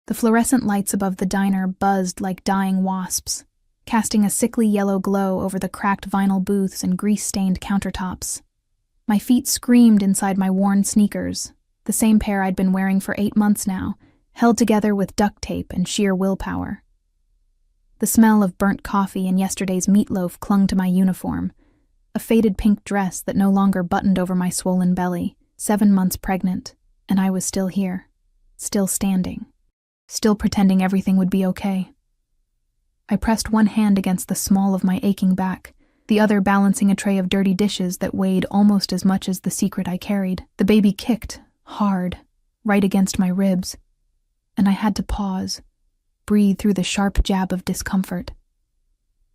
The fluorescent lights above the diner buzzed like dying wasps, casting a sickly yellow glow over the cracked vinyl booths and grease-stained countertops. My feet screamed inside my worn sneakers, the same pair I'd been wearing for 8 months now, held together with duct tape and sheer willpower. The smell of burnt coffee and yesterday's meatloaf clung to my uniform, a faded pink dress that no longer buttoned over my swollen belly, 7 months pregnant, and I was still here, still standing, still pretending everything would be okay. I pressed one hand against the small of my aching back, the other balancing a tray of dirty dishes that weighed almost as much as the secret I carried. The baby kicked, hard, right against my ribs, and I had to pause, breathe through the sharp jab of discomfort.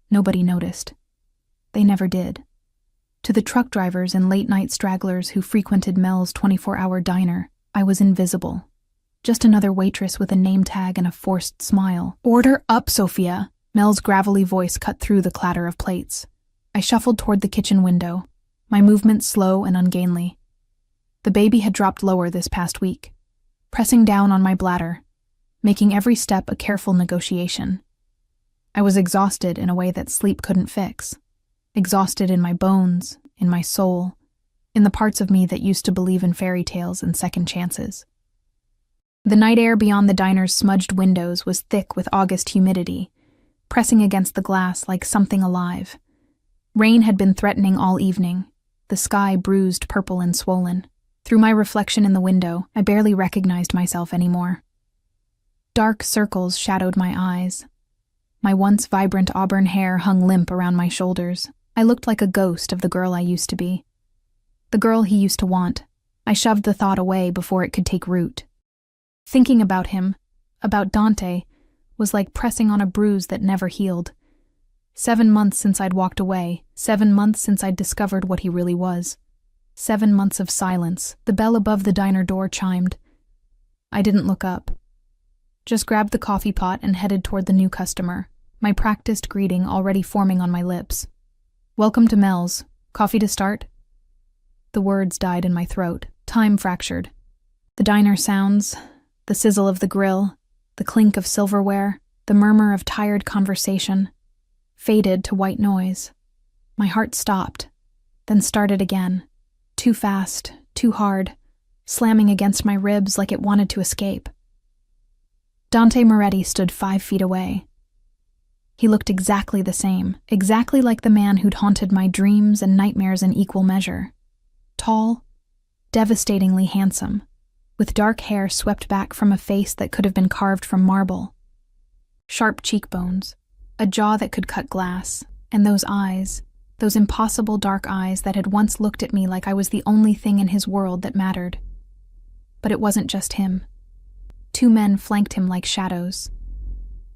Nobody noticed. They never did. To the truck drivers and late-night stragglers who frequented Mel's 24-hour diner, I was invisible. Just another waitress with a name tag and a forced smile. "Order up, Sophia!" Mel's gravelly voice cut through the clatter of plates. I shuffled toward the kitchen window, my movements slow and ungainly. The baby had dropped lower this past week, pressing down on my bladder, making every step a careful negotiation. I was exhausted in a way that sleep couldn't fix. Exhausted in my bones, in my soul, in the parts of me that used to believe in fairy tales and second chances. The night air beyond the diner's smudged windows was thick with August humidity, pressing against the glass like something alive. Rain had been threatening all evening, the sky bruised, purple, and swollen. Through my reflection in the window, I barely recognized myself anymore. Dark circles shadowed my eyes. My once vibrant auburn hair hung limp around my shoulders. I looked like a ghost of the girl I used to be. The girl he used to want. I shoved the thought away before it could take root. Thinking about him, about Dante, was like pressing on a bruise that never healed. 7 months since I'd walked away, 7 months since I'd discovered what he really was. 7 months of silence. The bell above the diner door chimed. I didn't look up. Just grabbed the coffee pot and headed toward the new customer, my practiced greeting already forming on my lips. "Welcome to Mel's. Coffee to start?" The words died in my throat. Time fractured. The diner sounds, the sizzle of the grill, the clink of silverware, the murmur of tired conversation, faded to white noise. My heart stopped, then started again. Too fast, too hard, slamming against my ribs like it wanted to escape. Dante Moretti stood 5 feet away. He looked exactly the same, exactly like the man who'd haunted my dreams and nightmares in equal measure. Tall, devastatingly handsome, with dark hair swept back from a face that could have been carved from marble. Sharp cheekbones, a jaw that could cut glass, and those eyes, those impossible dark eyes that had once looked at me like I was the only thing in his world that mattered. But it wasn't just him. 2 men flanked him like shadows.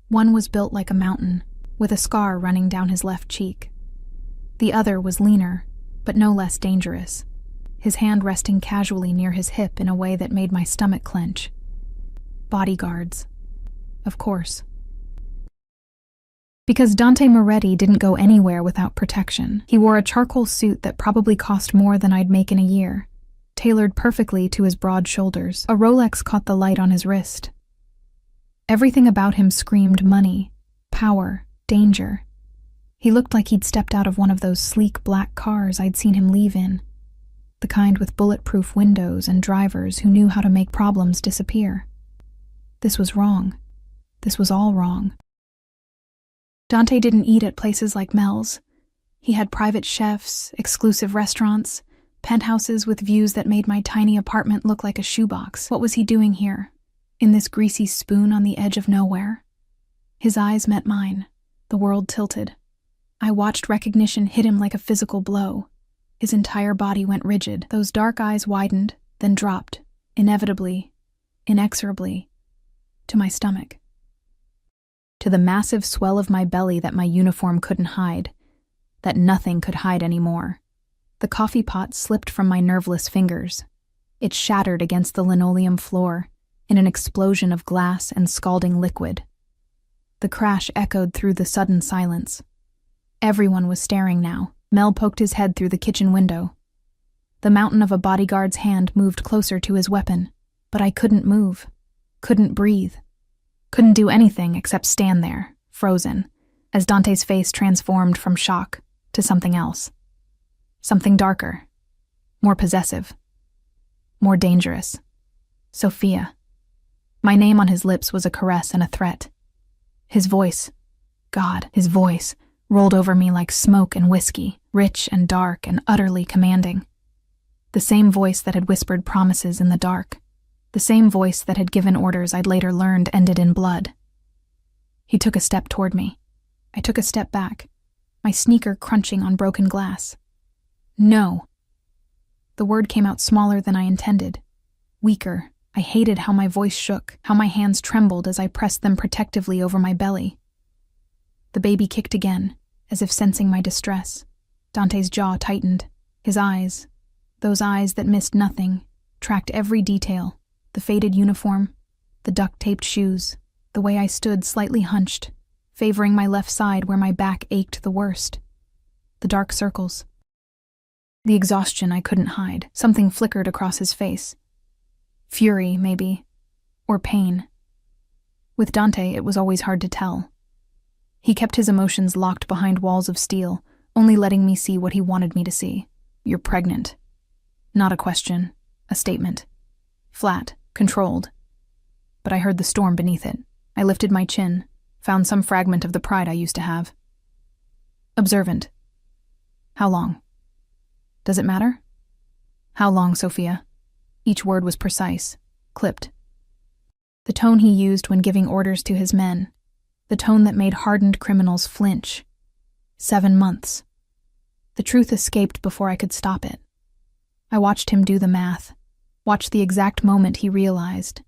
One was built like a mountain, with a scar running down his left cheek. The other was leaner, but no less dangerous, his hand resting casually near his hip in a way that made my stomach clench. Bodyguards. Of course. Because Dante Moretti didn't go anywhere without protection. He wore a charcoal suit that probably cost more than I'd make in a year, tailored perfectly to his broad shoulders. A Rolex caught the light on his wrist. Everything about him screamed money, power, danger. He looked like he'd stepped out of one of those sleek black cars I'd seen him leave in, the kind with bulletproof windows and drivers who knew how to make problems disappear. This was wrong. This was all wrong. Dante didn't eat at places like Mel's. He had private chefs, exclusive restaurants, penthouses with views that made my tiny apartment look like a shoebox. What was he doing here, in this greasy spoon on the edge of nowhere? His eyes met mine. The world tilted. I watched recognition hit him like a physical blow. His entire body went rigid. Those dark eyes widened, then dropped, inevitably, inexorably, to my stomach. To the massive swell of my belly that my uniform couldn't hide, that nothing could hide anymore. The coffee pot slipped from my nerveless fingers. It shattered against the linoleum floor in an explosion of glass and scalding liquid. The crash echoed through the sudden silence. Everyone was staring now. Mel poked his head through the kitchen window. The mountain of a bodyguard's hand moved closer to his weapon, but I couldn't move, couldn't breathe. Couldn't do anything except stand there, frozen, as Dante's face transformed from shock to something else. Something darker, more possessive, more dangerous. Sophia. My name on his lips was a caress and a threat. His voice, God, his voice, rolled over me like smoke and whiskey, rich and dark and utterly commanding. The same voice that had whispered promises in the dark. The same voice that had given orders I'd later learned ended in blood. He took a step toward me. I took a step back, my sneaker crunching on broken glass. No. The word came out smaller than I intended. Weaker. I hated how my voice shook, how my hands trembled as I pressed them protectively over my belly. The baby kicked again, as if sensing my distress. Dante's jaw tightened. His eyes, those eyes that missed nothing, tracked every detail. The faded uniform, the duct-taped shoes, the way I stood slightly hunched, favoring my left side where my back ached the worst. The dark circles. The exhaustion I couldn't hide. Something flickered across his face. Fury, maybe. Or pain. With Dante, it was always hard to tell. He kept his emotions locked behind walls of steel, only letting me see what he wanted me to see. You're pregnant. Not a question, a statement. Flat, controlled. But I heard the storm beneath it. I lifted my chin, found some fragment of the pride I used to have. Observant. How long? Does it matter? How long, Sophia? Each word was precise, clipped. The tone he used when giving orders to his men. The tone that made hardened criminals flinch. 7 months. The truth escaped before I could stop it. I watched him do the math, watched the exact moment he realized.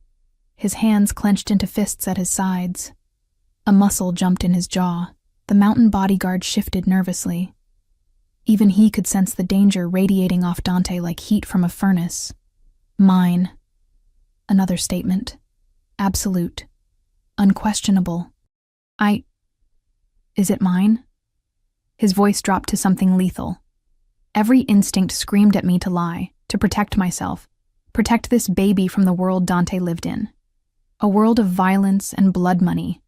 His hands clenched into fists at his sides. A muscle jumped in his jaw. The mountain bodyguard shifted nervously. Even he could sense the danger radiating off Dante like heat from a furnace. Mine. Another statement. Absolute. Unquestionable. Is it mine? His voice dropped to something lethal. Every instinct screamed at me to lie, to protect myself, protect this baby from the world Dante lived in. A world of violence and blood money,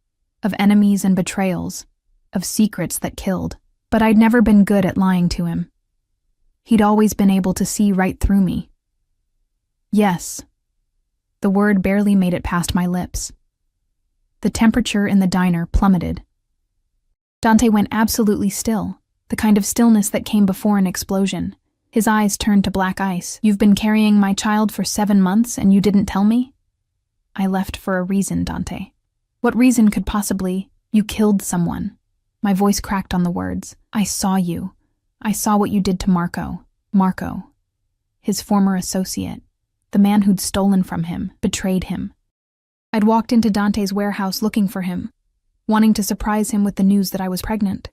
of enemies and betrayals, of secrets that killed. But I'd never been good at lying to him. He'd always been able to see right through me. Yes. The word barely made it past my lips. The temperature in the diner plummeted. Dante went absolutely still, the kind of stillness that came before an explosion. His eyes turned to black ice. You've been carrying my child for 7 months and you didn't tell me? I left for a reason, Dante. What reason could possibly? You killed someone. My voice cracked on the words. I saw you. I saw what you did to Marco. Marco. His former associate. The man who'd stolen from him, betrayed him. I'd walked into Dante's warehouse looking for him, wanting to surprise him with the news that I was pregnant.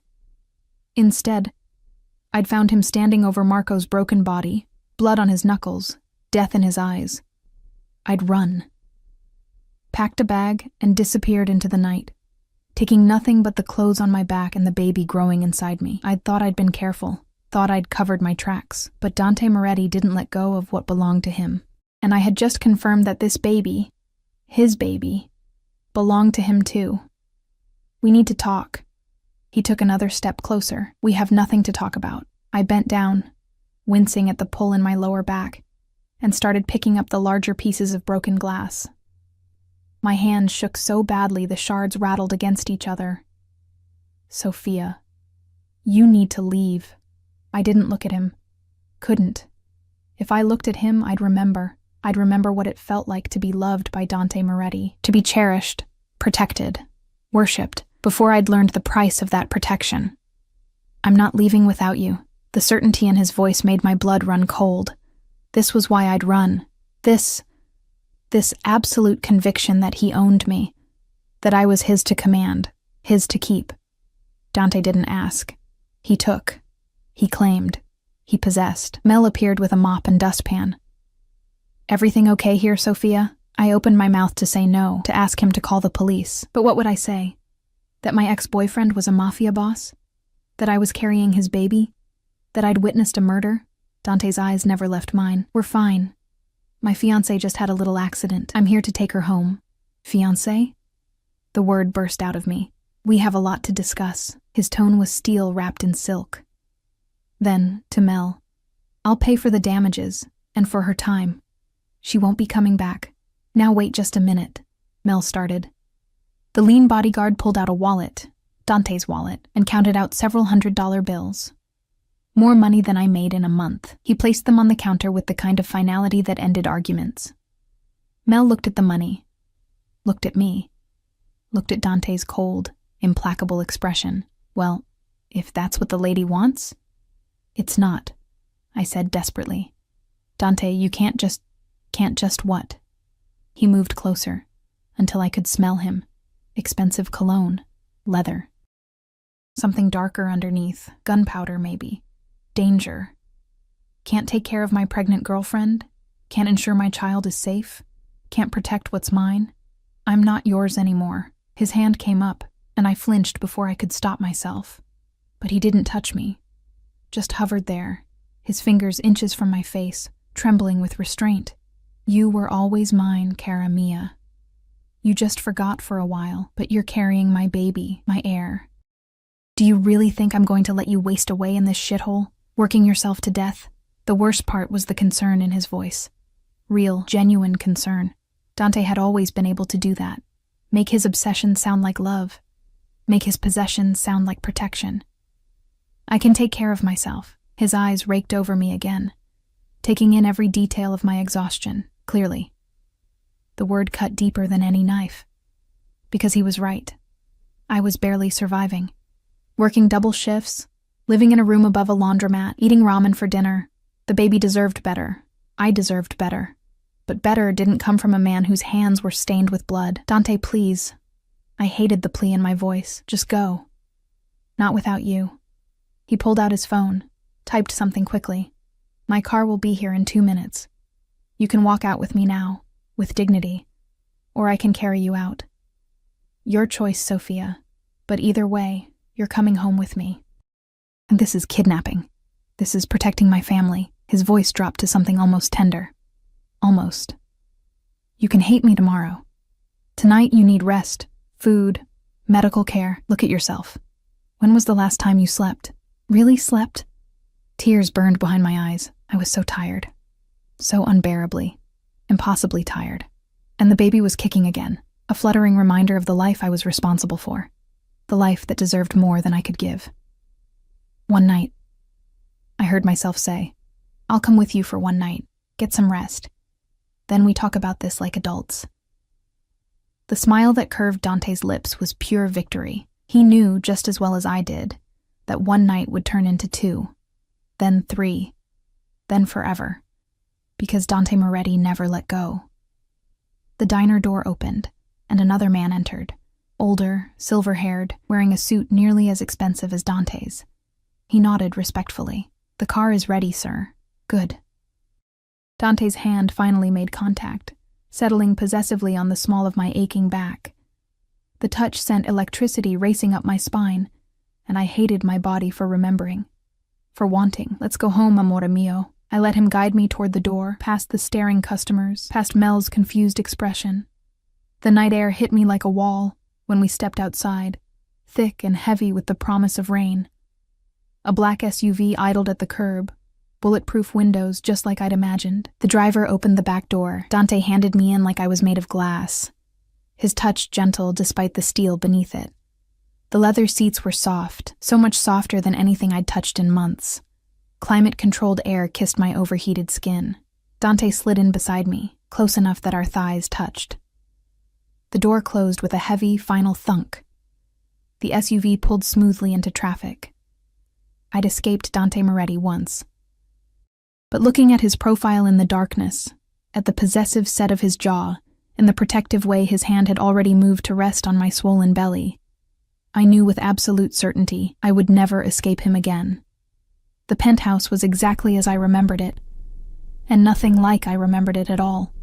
Instead, I'd found him standing over Marco's broken body, blood on his knuckles, death in his eyes. I'd run. Packed a bag and disappeared into the night, taking nothing but the clothes on my back and the baby growing inside me. I'd thought I'd been careful, thought I'd covered my tracks, but Dante Moretti didn't let go of what belonged to him. And I had just confirmed that this baby, his baby, belonged to him too. We need to talk. He took another step closer. We have nothing to talk about. I bent down, wincing at the pull in my lower back, and started picking up the larger pieces of broken glass. My hands shook so badly the shards rattled against each other. Sophia, you need to leave. I didn't look at him. Couldn't. If I looked at him, I'd remember. I'd remember what it felt like to be loved by Dante Moretti, to be cherished, protected, worshipped, before I'd learned the price of that protection. I'm not leaving without you. The certainty in his voice made my blood run cold. This was why I'd run. This absolute conviction that he owned me, that I was his to command, his to keep. Dante didn't ask. He took. He claimed. He possessed. Mel appeared with a mop and dustpan. Everything okay here, Sophia? I opened my mouth to say no, to ask him to call the police. But what would I say? That my ex-boyfriend was a mafia boss? That I was carrying his baby? That I'd witnessed a murder? Dante's eyes never left mine. We're fine. My fiancé just had a little accident. I'm here to take her home. Fiancé? The word burst out of me. We have a lot to discuss. His tone was steel wrapped in silk. Then, to Mel, I'll pay for the damages, and for her time. She won't be coming back. Now wait just a minute, Mel started. The lean bodyguard pulled out a wallet, Dante's wallet, and counted out several $100 bills. More money than I made in a month. He placed them on the counter with the kind of finality that ended arguments. Mel looked at the money, looked at me, looked at Dante's cold, implacable expression. Well, if that's what the lady wants? It's not, I said desperately. Dante, you can't just what? He moved closer, until I could smell him. Expensive cologne, leather. Something darker underneath, gunpowder maybe. Danger. Can't take care of my pregnant girlfriend? Can't ensure my child is safe? Can't protect what's mine? I'm not yours anymore. His hand came up, and I flinched before I could stop myself. But he didn't touch me. Just hovered there, his fingers inches from my face, trembling with restraint. You were always mine, cara mia. You just forgot for a while, but you're carrying my baby, my heir. Do you really think I'm going to let you waste away in this shithole, working yourself to death? The worst part was the concern in his voice. Real, genuine concern. Dante had always been able to do that. Make his obsession sound like love. Make his possession sound like protection. I can take care of myself. His eyes raked over me again, taking in every detail of my exhaustion, clearly. The word cut deeper than any knife. Because he was right. I was barely surviving. Working double shifts, living in a room above a laundromat, eating ramen for dinner. The baby deserved better. I deserved better. But better didn't come from a man whose hands were stained with blood. Dante, please. I hated the plea in my voice. Just go. Not without you. He pulled out his phone, typed something quickly. My car will be here in 2 minutes. You can walk out with me now, with dignity, or I can carry you out. Your choice, Sophia, but either way, you're coming home with me. And this is kidnapping. This is protecting my family. His voice dropped to something almost tender. Almost. You can hate me tomorrow. Tonight you need rest, food, medical care. Look at yourself. When was the last time you slept? Really slept? Tears burned behind my eyes. I was so tired. So unbearably, impossibly tired. And the baby was kicking again, a fluttering reminder of the life I was responsible for. The life that deserved more than I could give. One night, I heard myself say, I'll come with you for one night, get some rest. Then we talk about this like adults. The smile that curved Dante's lips was pure victory. He knew, just as well as I did, that one night would turn into 2, then 3, then forever, because Dante Moretti never let go. The diner door opened, and another man entered, older, silver-haired, wearing a suit nearly as expensive as Dante's. He nodded respectfully. The car is ready, sir. Good. Dante's hand finally made contact, settling possessively on the small of my aching back. The touch sent electricity racing up my spine, and I hated my body for remembering, for wanting. Let's go home, amore mio. I let him guide me toward the door, past the staring customers, past Mel's confused expression. The night air hit me like a wall when we stepped outside, thick and heavy with the promise of rain. A black SUV idled at the curb, bulletproof windows just like I'd imagined. The driver opened the back door. Dante handed me in like I was made of glass, his touch gentle despite the steel beneath it. The leather seats were soft, so much softer than anything I'd touched in months. Climate-controlled air kissed my overheated skin. Dante slid in beside me, close enough that our thighs touched. The door closed with a heavy, final thunk. The SUV pulled smoothly into traffic. I'd escaped Dante Moretti once. But looking at his profile in the darkness, at the possessive set of his jaw, and the protective way his hand had already moved to rest on my swollen belly, I knew with absolute certainty I would never escape him again. The penthouse was exactly as I remembered it, and nothing like I remembered it at all.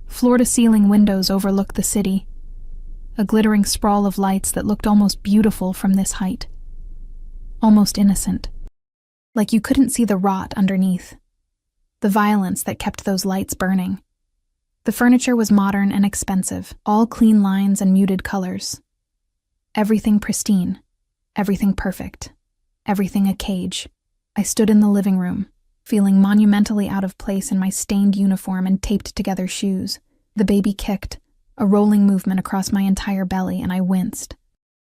Floor-to-ceiling windows overlooked the city, a glittering sprawl of lights that looked almost beautiful from this height. Almost innocent. Like you couldn't see the rot underneath, the violence that kept those lights burning. The furniture was modern and expensive, all clean lines and muted colors. Everything pristine, everything perfect, everything a cage. I stood in the living room, feeling monumentally out of place in my stained uniform and taped-together shoes. The baby kicked, a rolling movement across my entire belly, and I winced.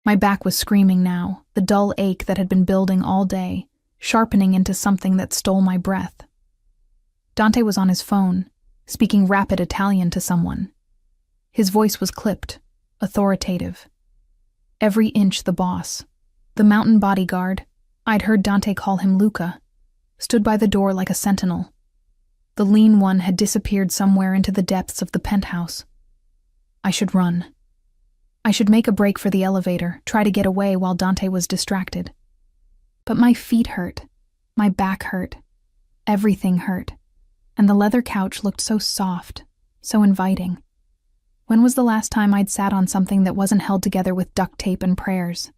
My back was screaming now, the dull ache that had been building all day, sharpening into something that stole my breath. Dante was on his phone, speaking rapid Italian to someone. His voice was clipped, authoritative. Every inch the boss. The mountain bodyguard, I'd heard Dante call him Luca, stood by the door like a sentinel. The lean one had disappeared somewhere into the depths of the penthouse. I should run. I should make a break for the elevator, try to get away while Dante was distracted. But my feet hurt, my back hurt, everything hurt, and the leather couch looked so soft, so inviting. When was the last time I'd sat on something that wasn't held together with duct tape and prayers?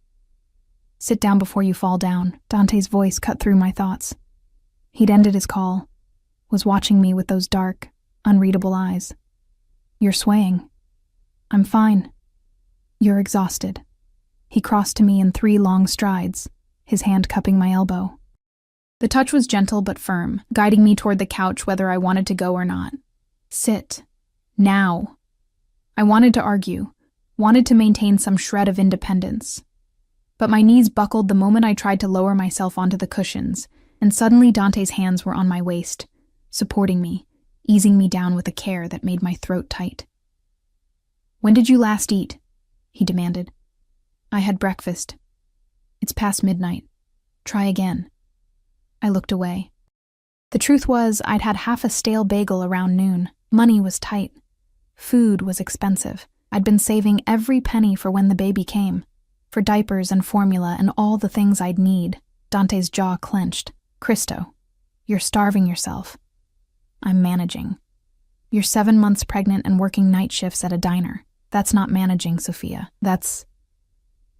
Sit down before you fall down, Dante's voice cut through my thoughts. He'd ended his call, was watching me with those dark, unreadable eyes. You're swaying. I'm fine. You're exhausted. He crossed to me in 3 long strides, his hand cupping my elbow. The touch was gentle but firm, guiding me toward the couch whether I wanted to go or not. Sit. Now. I wanted to argue, wanted to maintain some shred of independence. But my knees buckled the moment I tried to lower myself onto the cushions, and suddenly Dante's hands were on my waist, supporting me, easing me down with a care that made my throat tight. When did you last eat? He demanded. I had breakfast. It's past midnight. Try again. I looked away. The truth was, I'd had half a stale bagel around noon. Money was tight. Food was expensive. I'd been saving every penny for when the baby came, for diapers and formula and all the things I'd need. Dante's jaw clenched. Cristo, you're starving yourself. I'm managing. You're 7 months pregnant and working night shifts at a diner. That's not managing, Sophia. That's...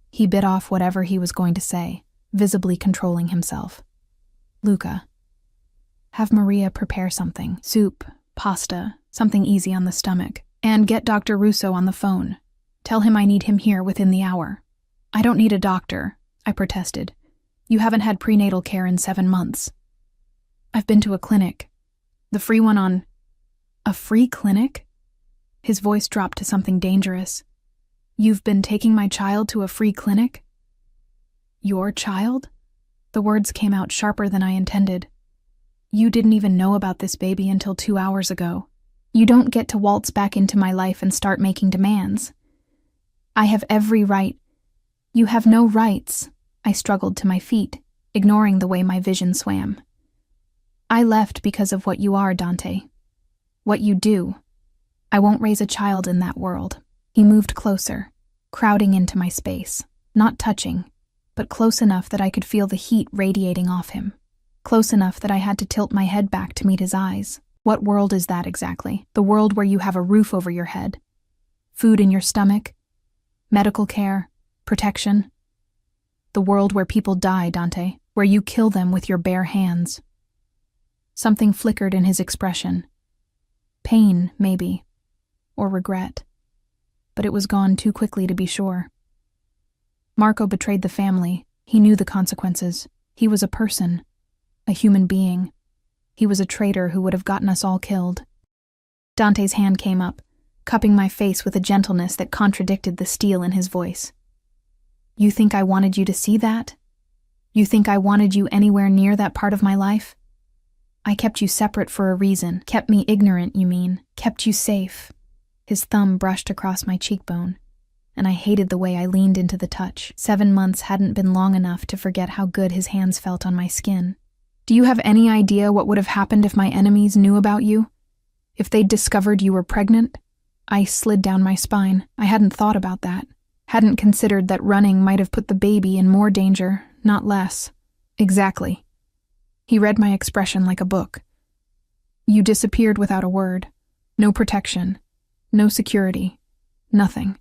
He bit off whatever he was going to say, visibly controlling himself. Luca, have Maria prepare something. Soup, pasta, something easy on the stomach. And get Dr. Russo on the phone. Tell him I need him here within the hour. I don't need a doctor, I protested. You haven't had prenatal care in 7 months. I've been to a clinic. The free one on... A free clinic? His voice dropped to something dangerous. You've been taking my child to a free clinic? Your child? The words came out sharper than I intended. You didn't even know about this baby until 2 hours ago. You don't get to waltz back into my life and start making demands. I have every right. You have no rights. I struggled to my feet, ignoring the way my vision swam. I left because of what you are, Dante. What you do. I won't raise a child in that world. He moved closer, crowding into my space, not touching, but close enough that I could feel the heat radiating off him. Close enough that I had to tilt my head back to meet his eyes. What world is that exactly? The world where you have a roof over your head, food in your stomach, medical care, protection. The world where people die, Dante, where you kill them with your bare hands. Something flickered in his expression. Pain, maybe, or regret. But it was gone too quickly to be sure. Marco betrayed the family. He knew the consequences. He was a person, a human being. He was a traitor who would have gotten us all killed. Dante's hand came up, cupping my face with a gentleness that contradicted the steel in his voice. You think I wanted you to see that? You think I wanted you anywhere near that part of my life? I kept you separate for a reason. Kept me ignorant, you mean. Kept you safe. His thumb brushed across my cheekbone, and I hated the way I leaned into the touch. 7 months hadn't been long enough to forget how good his hands felt on my skin. Do you have any idea what would have happened if my enemies knew about you? If they'd discovered you were pregnant? Ice slid down my spine. I hadn't thought about that. Hadn't considered that running might have put the baby in more danger, not less. Exactly. He read my expression like a book. You disappeared without a word. No protection. No security. Nothing.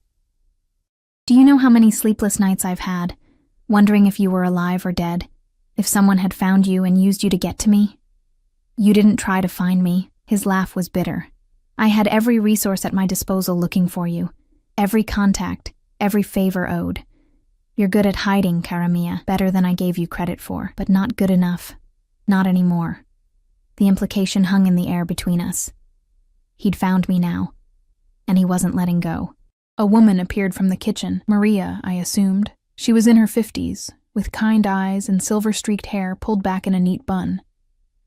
Do you know how many sleepless nights I've had, wondering if you were alive or dead? If someone had found you and used you to get to me? You didn't try to find me. His laugh was bitter. I had every resource at my disposal looking for you, every contact, every favor owed. You're good at hiding, cara mia, better than I gave you credit for, but not good enough. Not anymore. The implication hung in the air between us. He'd found me now, and he wasn't letting go. A woman appeared from the kitchen. Maria, I assumed. She was in her 50s, with kind eyes and silver-streaked hair pulled back in a neat bun.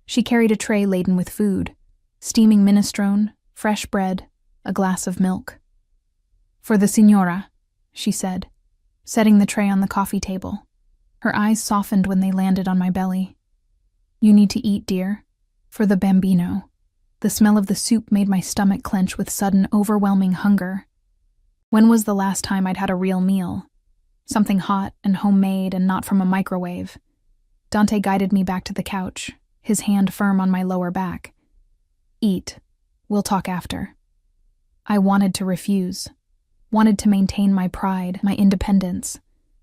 She carried a tray laden with food, steaming minestrone, fresh bread, a glass of milk. "For the signora," she said, setting the tray on the coffee table. Her eyes softened when they landed on my belly. "You need to eat, dear. For the bambino." The smell of the soup made my stomach clench with sudden, overwhelming hunger. When was the last time I'd had a real meal? Something hot and homemade and not from a microwave. Dante guided me back to the couch, his hand firm on my lower back. "Eat. We'll talk after." I wanted to refuse, wanted to maintain my pride, my independence,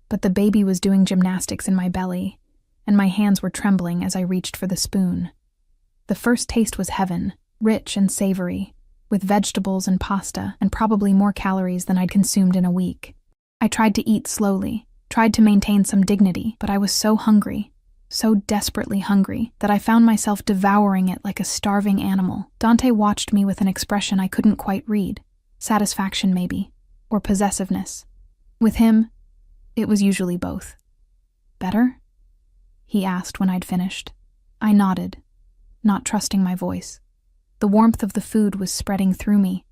but the baby was doing gymnastics in my belly, and my hands were trembling as I reached for the spoon. The first taste was heaven, rich and savory, with vegetables and pasta and probably more calories than I'd consumed in a week. I tried to eat slowly, tried to maintain some dignity, but I was so hungry, so desperately hungry, that I found myself devouring it like a starving animal. Dante watched me with an expression I couldn't quite read. Satisfaction, maybe, or possessiveness. With him, it was usually both. "Better?" he asked when I'd finished. I nodded, not trusting my voice. The warmth of the food was spreading through me,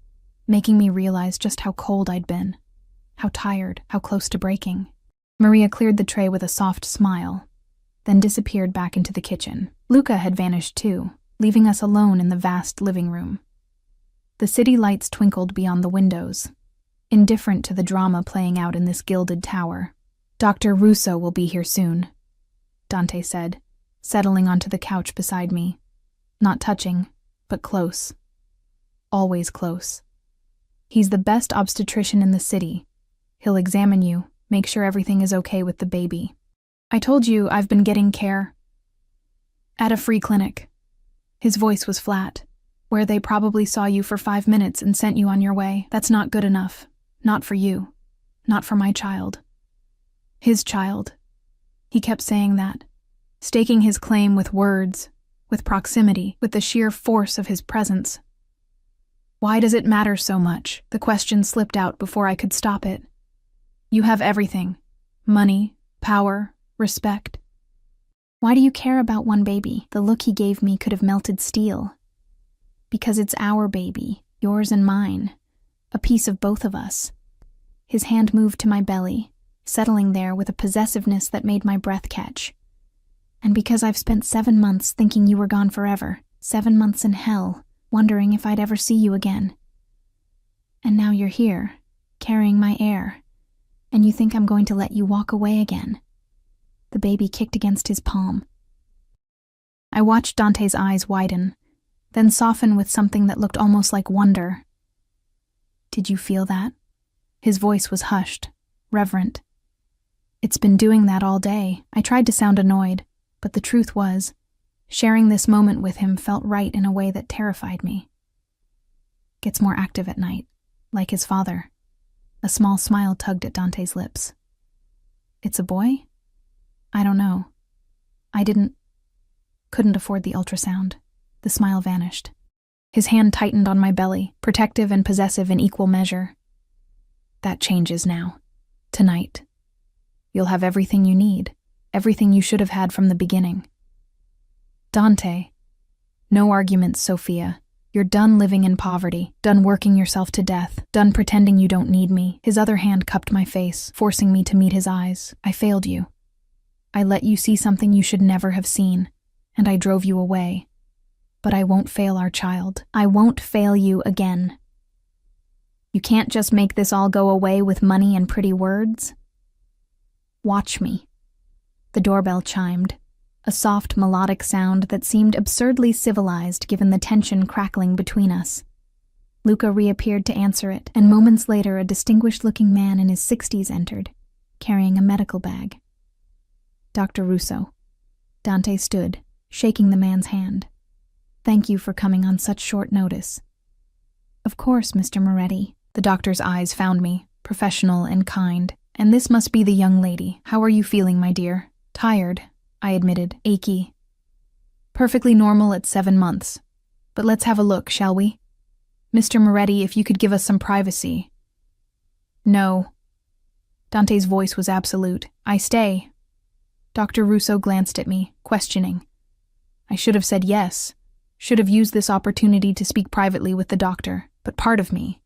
making me realize just how cold I'd been, how tired, how close to breaking. Maria cleared the tray with a soft smile, then disappeared back into the kitchen. Luca had vanished too, leaving us alone in the vast living room. The city lights twinkled beyond the windows, indifferent to the drama playing out in this gilded tower. "Dr. Russo will be here soon," Dante said, settling onto the couch beside me. Not touching, but close. Always close. "He's the best obstetrician in the city. He'll examine you, make sure everything is okay with the baby. I told you I've been getting care at a free clinic." His voice was flat. "Where they probably saw you for 5 minutes and sent you on your way. That's not good enough. Not for you. Not for my child. His child." He kept saying that, staking his claim with words, with proximity, with the sheer force of his presence. "Why does it matter so much?" The question slipped out before I could stop it. "You have everything. Money, power, respect. Why do you care about one baby?" The look he gave me could have melted steel. "Because it's our baby, yours and mine, a piece of both of us." His hand moved to my belly, settling there with a possessiveness that made my breath catch. "And because I've spent 7 months thinking you were gone forever, 7 months in hell, wondering if I'd ever see you again. And now you're here, carrying my heir, and you think I'm going to let you walk away again." The baby kicked against his palm. I watched Dante's eyes widen, then soften with something that looked almost like wonder. "Did you feel that?" His voice was hushed, reverent. "It's been doing that all day." I tried to sound annoyed, but the truth was, sharing this moment with him felt right in a way that terrified me. "Gets more active at night, like his father." A small smile tugged at Dante's lips. "It's a boy? I don't know. Couldn't afford the ultrasound." The smile vanished. His hand tightened on my belly, protective and possessive in equal measure. "That changes now. Tonight. You'll have everything you need, everything you should have had from the beginning." "Dante." "No arguments, Sophia. You're done living in poverty, done working yourself to death, done pretending you don't need me." His other hand cupped my face, forcing me to meet his eyes. "I failed you. I let you see something you should never have seen, and I drove you away. But I won't fail our child. I won't fail you again. You can't just make this all go away with money and pretty words. Watch me." The doorbell chimed, a soft melodic sound that seemed absurdly civilized given the tension crackling between us. Luca reappeared to answer it, and moments later a distinguished-looking man in his 60s entered, carrying a medical bag. "Dr. Russo." Dante stood, shaking the man's hand. "Thank you for coming on such short notice." Of course, Mr. Moretti. The doctor's eyes found me, professional and kind. And this must be the young lady. How are you feeling, my dear? Tired, I admitted, achy. Perfectly normal at 7 months. But let's have a look, shall we? Mr. Moretti, if you could give us some privacy. No. Dante's voice was absolute. I stay. Dr. Russo glanced at me, questioning. I should have said yes. Should have used this opportunity to speak privately with the doctor, but part of me,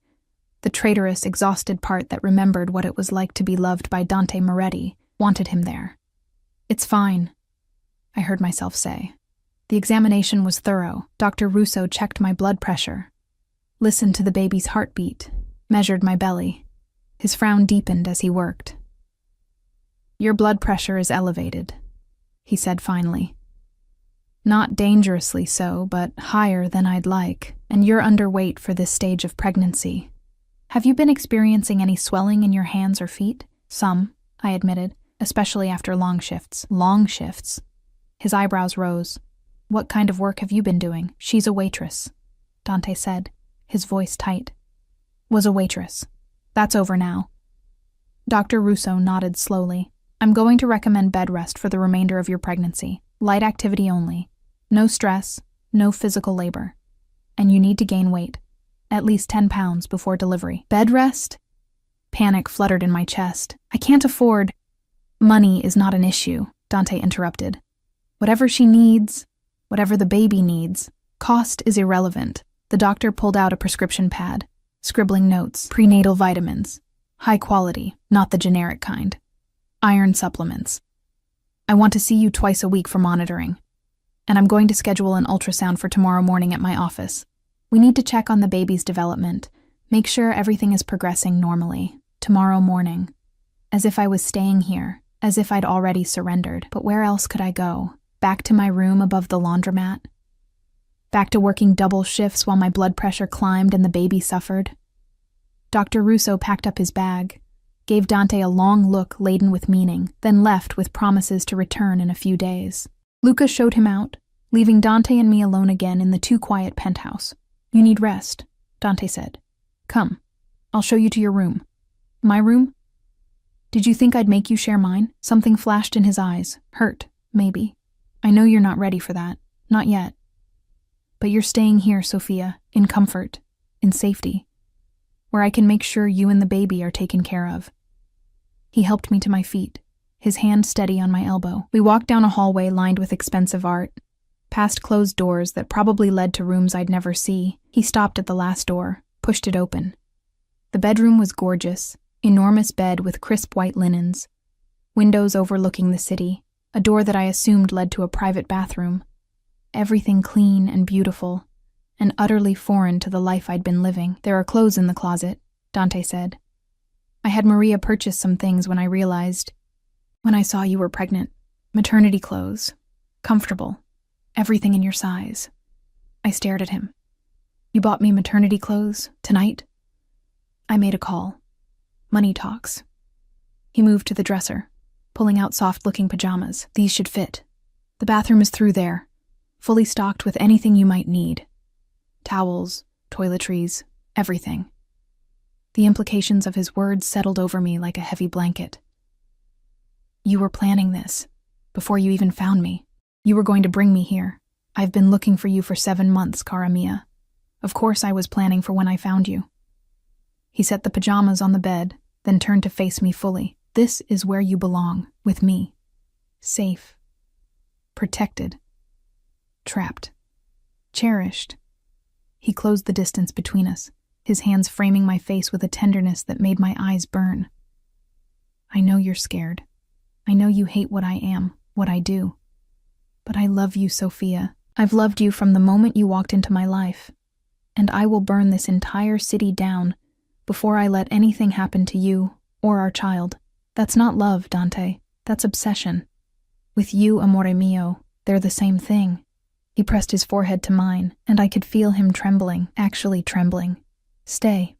the traitorous, exhausted part that remembered what it was like to be loved by Dante Moretti, wanted him there. It's fine, I heard myself say. The examination was thorough. Dr. Russo checked my blood pressure, listened to the baby's heartbeat, measured my belly. His frown deepened as he worked. Your blood pressure is elevated, he said finally. Not dangerously so, but higher than I'd like, and you're underweight for this stage of pregnancy. Have you been experiencing any swelling in your hands or feet? Some, I admitted, especially after long shifts. Long shifts? His eyebrows rose. What kind of work have you been doing? She's a waitress, Dante said, his voice tight. Was a waitress. That's over now. Dr. Russo nodded slowly. I'm going to recommend bed rest for the remainder of your pregnancy. Light activity only. No stress, no physical labor. And you need to gain weight. At least 10 pounds before delivery. Bed rest? Panic fluttered in my chest. I can't afford. Money is not an issue, Dante interrupted. Whatever she needs, whatever the baby needs, cost is irrelevant. The doctor pulled out a prescription pad, scribbling notes. Prenatal vitamins. High quality, not the generic kind. Iron supplements. I want to see you twice a week for monitoring. And I'm going to schedule an ultrasound for tomorrow morning at my office. We need to check on the baby's development, make sure everything is progressing normally. Tomorrow morning. As if I was staying here, as if I'd already surrendered. But where else could I go? Back to my room above the laundromat? Back to working double shifts while my blood pressure climbed and the baby suffered? Dr. Russo packed up his bag, gave Dante a long look laden with meaning, then left with promises to return in a few days. Luca showed him out, leaving Dante and me alone again in the too quiet penthouse. You need rest, Dante said. Come, I'll show you to your room. My room? Did you think I'd make you share mine? Something flashed in his eyes. Hurt, maybe. I know you're not ready for that. Not yet. But you're staying here, Sophia, in comfort, in safety, where I can make sure you and the baby are taken care of. He helped me to my feet, his hand steady on my elbow. We walked down a hallway lined with expensive art, past closed doors that probably led to rooms I'd never see. He stopped at the last door, pushed it open. The bedroom was gorgeous, enormous bed with crisp white linens, windows overlooking the city, a door that I assumed led to a private bathroom. Everything clean and beautiful, and utterly foreign to the life I'd been living. There are clothes in the closet, Dante said. I had Maria purchase some things when I saw you were pregnant. Maternity clothes. Comfortable. Everything in your size. I stared at him. You bought me maternity clothes? Tonight? I made a call. Money talks. He moved to the dresser, pulling out soft-looking pajamas. These should fit. The bathroom is through there, fully stocked with anything you might need. Towels, toiletries, everything. The implications of his words settled over me like a heavy blanket. You were planning this, before you even found me. You were going to bring me here. I've been looking for you for 7 months, cara mia. Of course I was planning for when I found you. He set the pajamas on the bed, then turned to face me fully. This is where you belong, with me. Safe. Protected. Trapped. Cherished. He closed the distance between us, his hands framing my face with a tenderness that made my eyes burn. I know you're scared. I know you hate what I am, what I do. But I love you, Sophia. I've loved you from the moment you walked into my life. And I will burn this entire city down before I let anything happen to you or our child. That's not love, Dante. That's obsession. With you, amore mio, they're the same thing. He pressed his forehead to mine, and I could feel him trembling, actually trembling. Stay.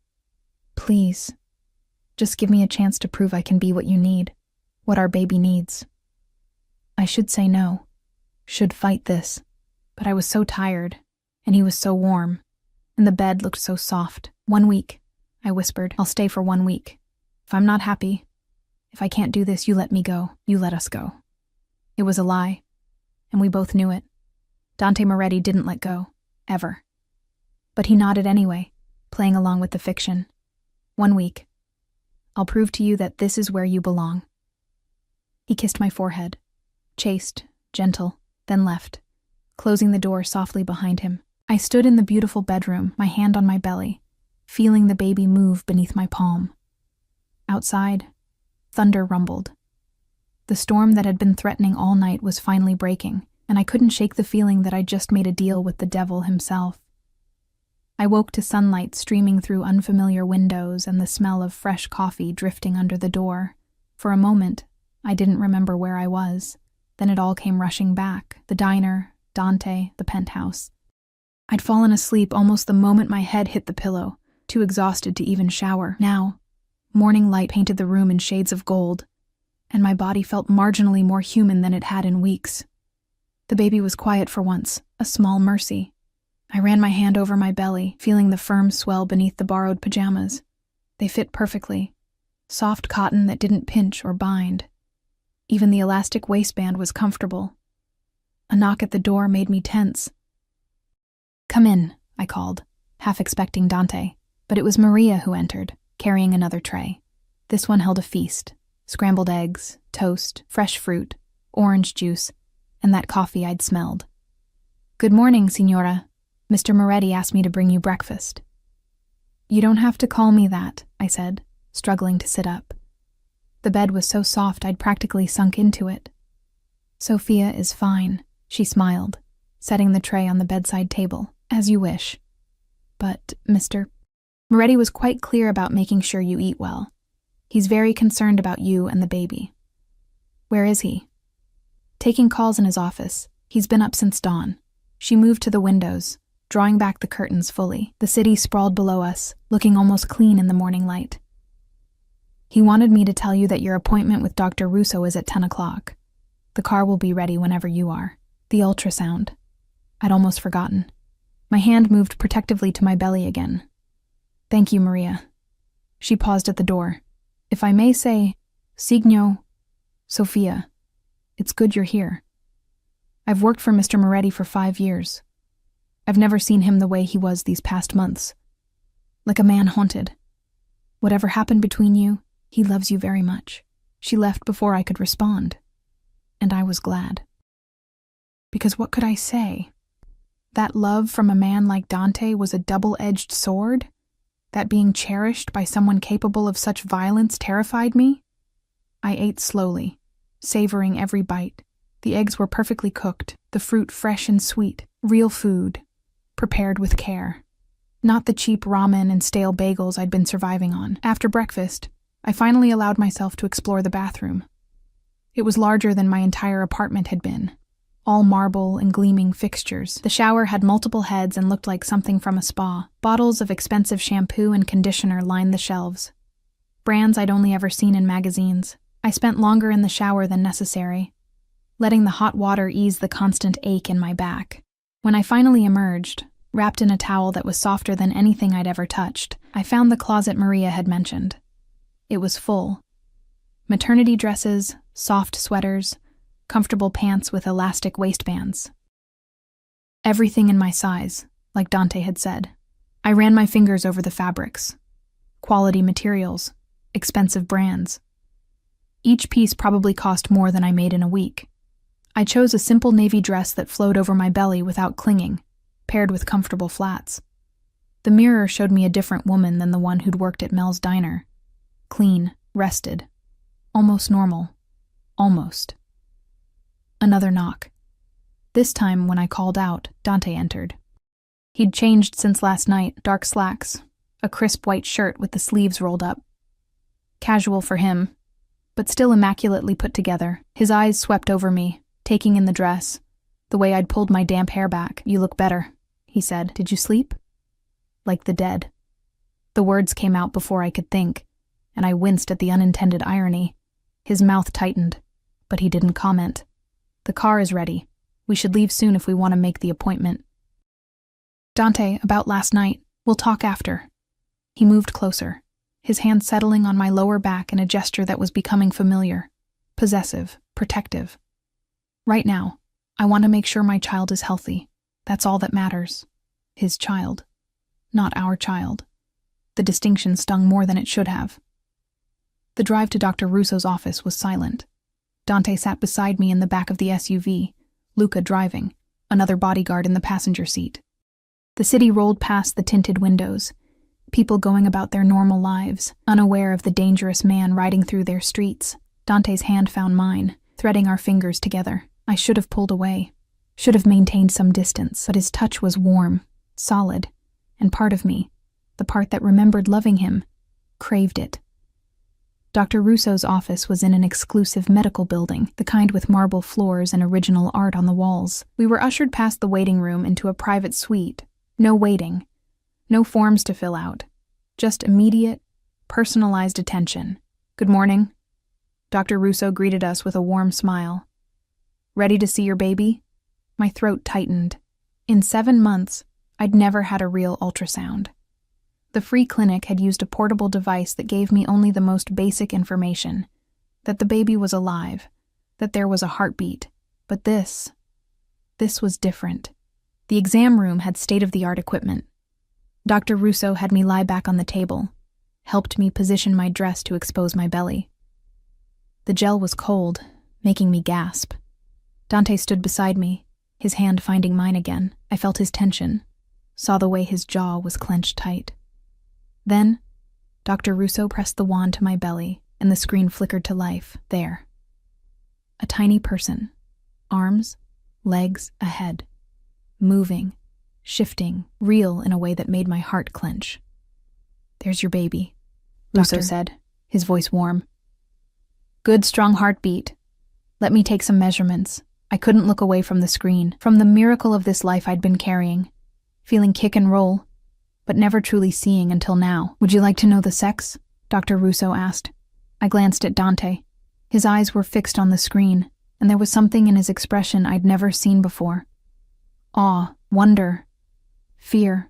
Please. Just give me a chance to prove I can be what you need, what our baby needs. I should say no, should fight this, but I was so tired, and he was so warm. and the bed looked so soft. 1 week, I whispered. I'll stay for 1 week. If I'm not happy, if I can't do this, you let me go. You let us go. It was a lie, and we both knew it. Dante Moretti didn't let go, ever. But he nodded anyway, playing along with the fiction. 1 week. I'll prove to you that this is where you belong. He kissed my forehead, chaste, gentle, then left, closing the door softly behind him. I stood in the beautiful bedroom, my hand on my belly, feeling the baby move beneath my palm. Outside, thunder rumbled. The storm that had been threatening all night was finally breaking, and I couldn't shake the feeling that I'd just made a deal with the devil himself. I woke to sunlight streaming through unfamiliar windows and the smell of fresh coffee drifting under the door. For a moment, I didn't remember where I was. Then it all came rushing back. The diner, Dante, the penthouse. I'd fallen asleep almost the moment my head hit the pillow, too exhausted to even shower. Now, morning light painted the room in shades of gold, and my body felt marginally more human than it had in weeks. The baby was quiet for once, a small mercy. I ran my hand over my belly, feeling the firm swell beneath the borrowed pajamas. They fit perfectly. Soft cotton that didn't pinch or bind. Even the elastic waistband was comfortable. A knock at the door made me tense. "Come in," I called, half expecting Dante, but it was Maria who entered, carrying another tray. This one held a feast: scrambled eggs, toast, fresh fruit, orange juice, and that coffee I'd smelled. "Good morning, Signora. Mr. Moretti asked me to bring you breakfast." "You don't have to call me that," I said, struggling to sit up. The bed was so soft I'd practically sunk into it. "Sophia is fine," she smiled, setting the tray on the bedside table. "As you wish. But, Mr. Moretti was quite clear about making sure you eat well. He's very concerned about you and the baby." "Where is he?" "Taking calls in his office. He's been up since dawn." She moved to the windows, drawing back the curtains fully. The city sprawled below us, looking almost clean in the morning light. "He wanted me to tell you that your appointment with Dr. Russo is at 10 o'clock. The car will be ready whenever you are. The ultrasound. I'd almost forgotten." My hand moved protectively to my belly again. "Thank you, Maria." She paused at the door. "If I may say, Signo, Sophia, it's good you're here. I've worked for Mr. Moretti for 5 years. I've never seen him the way he was these past months. Like a man haunted. Whatever happened between you, he loves you very much." She left before I could respond, and I was glad. Because what could I say? That love from a man like Dante was a double-edged sword? That being cherished by someone capable of such violence terrified me? I ate slowly, savoring every bite. The eggs were perfectly cooked, the fruit fresh and sweet, real food, prepared with care. Not the cheap ramen and stale bagels I'd been surviving on. After breakfast, I finally allowed myself to explore the bathroom. It was larger than my entire apartment had been. All marble and gleaming fixtures. The shower had multiple heads and looked like something from a spa. Bottles of expensive shampoo and conditioner lined the shelves. Brands I'd only ever seen in magazines. I spent longer in the shower than necessary, letting the hot water ease the constant ache in my back. When I finally emerged, wrapped in a towel that was softer than anything I'd ever touched, I found the closet Maria had mentioned. It was full. Maternity dresses, soft sweaters, comfortable pants with elastic waistbands. Everything in my size, like Dante had said. I ran my fingers over the fabrics. Quality materials, expensive brands. Each piece probably cost more than I made in a week. I chose a simple navy dress that flowed over my belly without clinging, paired with comfortable flats. The mirror showed me a different woman than the one who'd worked at Mel's diner. Clean, rested, almost normal. Almost. Another knock. This time, when I called out, Dante entered. He'd changed since last night, dark slacks, a crisp white shirt with the sleeves rolled up. Casual for him, but still immaculately put together. His eyes swept over me, taking in the dress, the way I'd pulled my damp hair back. "You look better," he said. "Did you sleep?" "Like the dead." The words came out before I could think, and I winced at the unintended irony. His mouth tightened, but he didn't comment. "The car is ready. We should leave soon if we want to make the appointment." "Dante, about last night, We'll talk after. He moved closer, his hand settling on my lower back in a gesture that was becoming familiar, possessive, protective. Right now, I want to make sure my child is healthy. That's all that matters. His child, not our child. The distinction stung more than it should have. The drive to Dr. Russo's office was silent. Dante sat beside me in the back of the SUV, Luca driving, another bodyguard in the passenger seat. The city rolled past the tinted windows, people going about their normal lives, unaware of the dangerous man riding through their streets. Dante's hand found mine, threading our fingers together. I should have pulled away, should have maintained some distance, but his touch was warm, solid, and part of me, the part that remembered loving him, craved it. Dr. Russo's office was in an exclusive medical building, the kind with marble floors and original art on the walls. We were ushered past the waiting room into a private suite. No waiting, no forms to fill out, just immediate, personalized attention. Good morning. Dr. Russo greeted us with a warm smile. Ready to see your baby? My throat tightened. In 7 months, I'd never had a real ultrasound. The free clinic had used a portable device that gave me only the most basic information, that the baby was alive, that there was a heartbeat. But this was different. The exam room had state-of-the-art equipment. Dr. Russo had me lie back on the table, helped me position my dress to expose my belly. The gel was cold, making me gasp. Dante stood beside me, his hand finding mine again. I felt his tension, saw the way his jaw was clenched tight. Then, Dr. Russo pressed the wand to my belly, and the screen flickered to life. There. A tiny person. Arms, legs, a head. Moving, shifting, real in a way that made my heart clench. There's your baby, Russo said, his voice warm. Good, strong heartbeat. Let me take some measurements. I couldn't look away from the screen, from the miracle of this life I'd been carrying, feeling kick and roll, but never truly seeing until now. Would you like to know the sex? Dr. Russo asked. I glanced at Dante. His eyes were fixed on the screen, and there was something in his expression I'd never seen before. Awe, wonder, fear.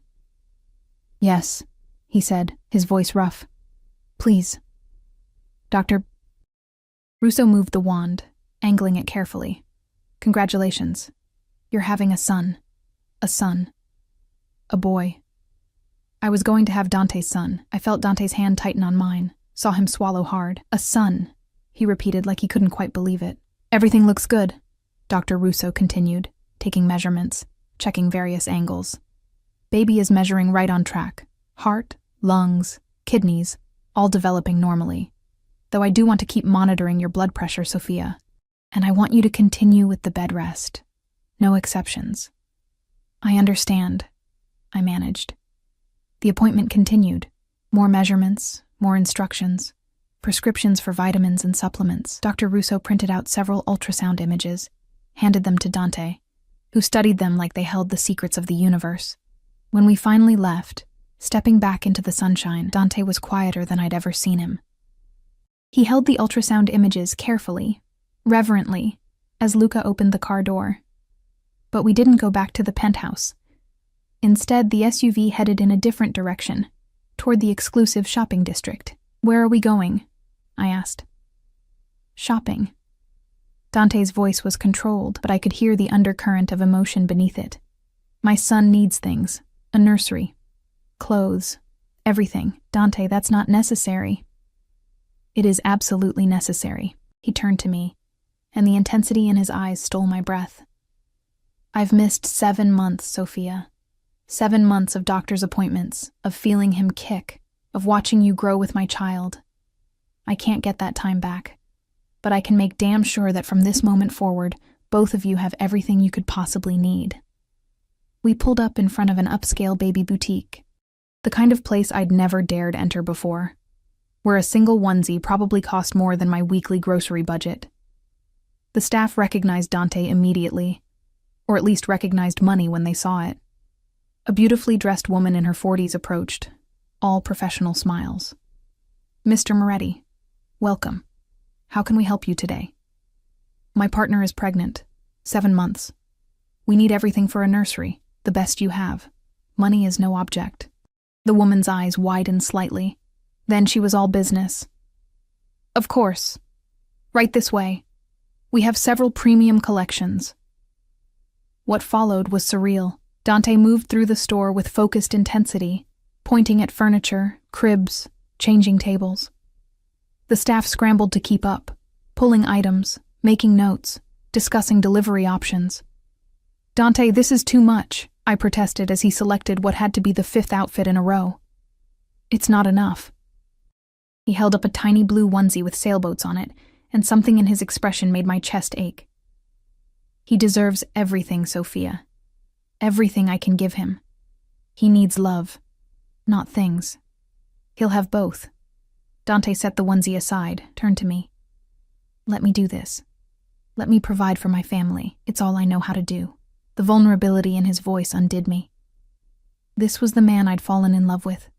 Yes, he said, his voice rough. Please. Dr. Russo moved the wand, angling it carefully. Congratulations. You're having a son. A son. A boy. I was going to have Dante's son. I felt Dante's hand tighten on mine, saw him swallow hard. A son, he repeated like he couldn't quite believe it. Everything looks good, Dr. Russo continued, taking measurements, checking various angles. Baby is measuring right on track. Heart, lungs, kidneys, all developing normally. Though I do want to keep monitoring your blood pressure, Sophia. And I want you to continue with the bed rest. No exceptions. I understand, I managed. The appointment continued. More measurements, more instructions, prescriptions for vitamins and supplements. Dr. Russo printed out several ultrasound images, handed them to Dante, who studied them like they held the secrets of the universe. When we finally left, stepping back into the sunshine, Dante was quieter than I'd ever seen him. He held the ultrasound images carefully, reverently, as Luca opened the car door. But we didn't go back to the penthouse. Instead, the SUV headed in a different direction, toward the exclusive shopping district. Where are we going? I asked. Shopping. Dante's voice was controlled, but I could hear the undercurrent of emotion beneath it. My son needs things. A nursery. Clothes. Everything. Dante, that's not necessary. It is absolutely necessary. He turned to me, and the intensity in his eyes stole my breath. I've missed 7 months, Sophia. 7 months of doctor's appointments, of feeling him kick, of watching you grow with my child. I can't get that time back, but I can make damn sure that from this moment forward, both of you have everything you could possibly need. We pulled up in front of an upscale baby boutique, the kind of place I'd never dared enter before, where a single onesie probably cost more than my weekly grocery budget. The staff recognized Dante immediately, or at least recognized money when they saw it. A beautifully dressed woman in her 40s approached, all professional smiles. Mr. Moretti, welcome. How can we help you today? My partner is pregnant, 7 months. We need everything for a nursery, the best you have. Money is no object. The woman's eyes widened slightly. Then she was all business. Of course. Right this way. We have several premium collections. What followed was surreal. Dante moved through the store with focused intensity, pointing at furniture, cribs, changing tables. The staff scrambled to keep up, pulling items, making notes, discussing delivery options. Dante, this is too much, I protested as he selected what had to be the 5th outfit in a row. It's not enough. He held up a tiny blue onesie with sailboats on it, and something in his expression made my chest ache. He deserves everything, Sophia. Everything I can give him. He needs love, not things. He'll have both. Dante set the onesie aside, turned to me. Let me do this. Let me provide for my family. It's all I know how to do. The vulnerability in his voice undid me. This was the man I'd fallen in love with.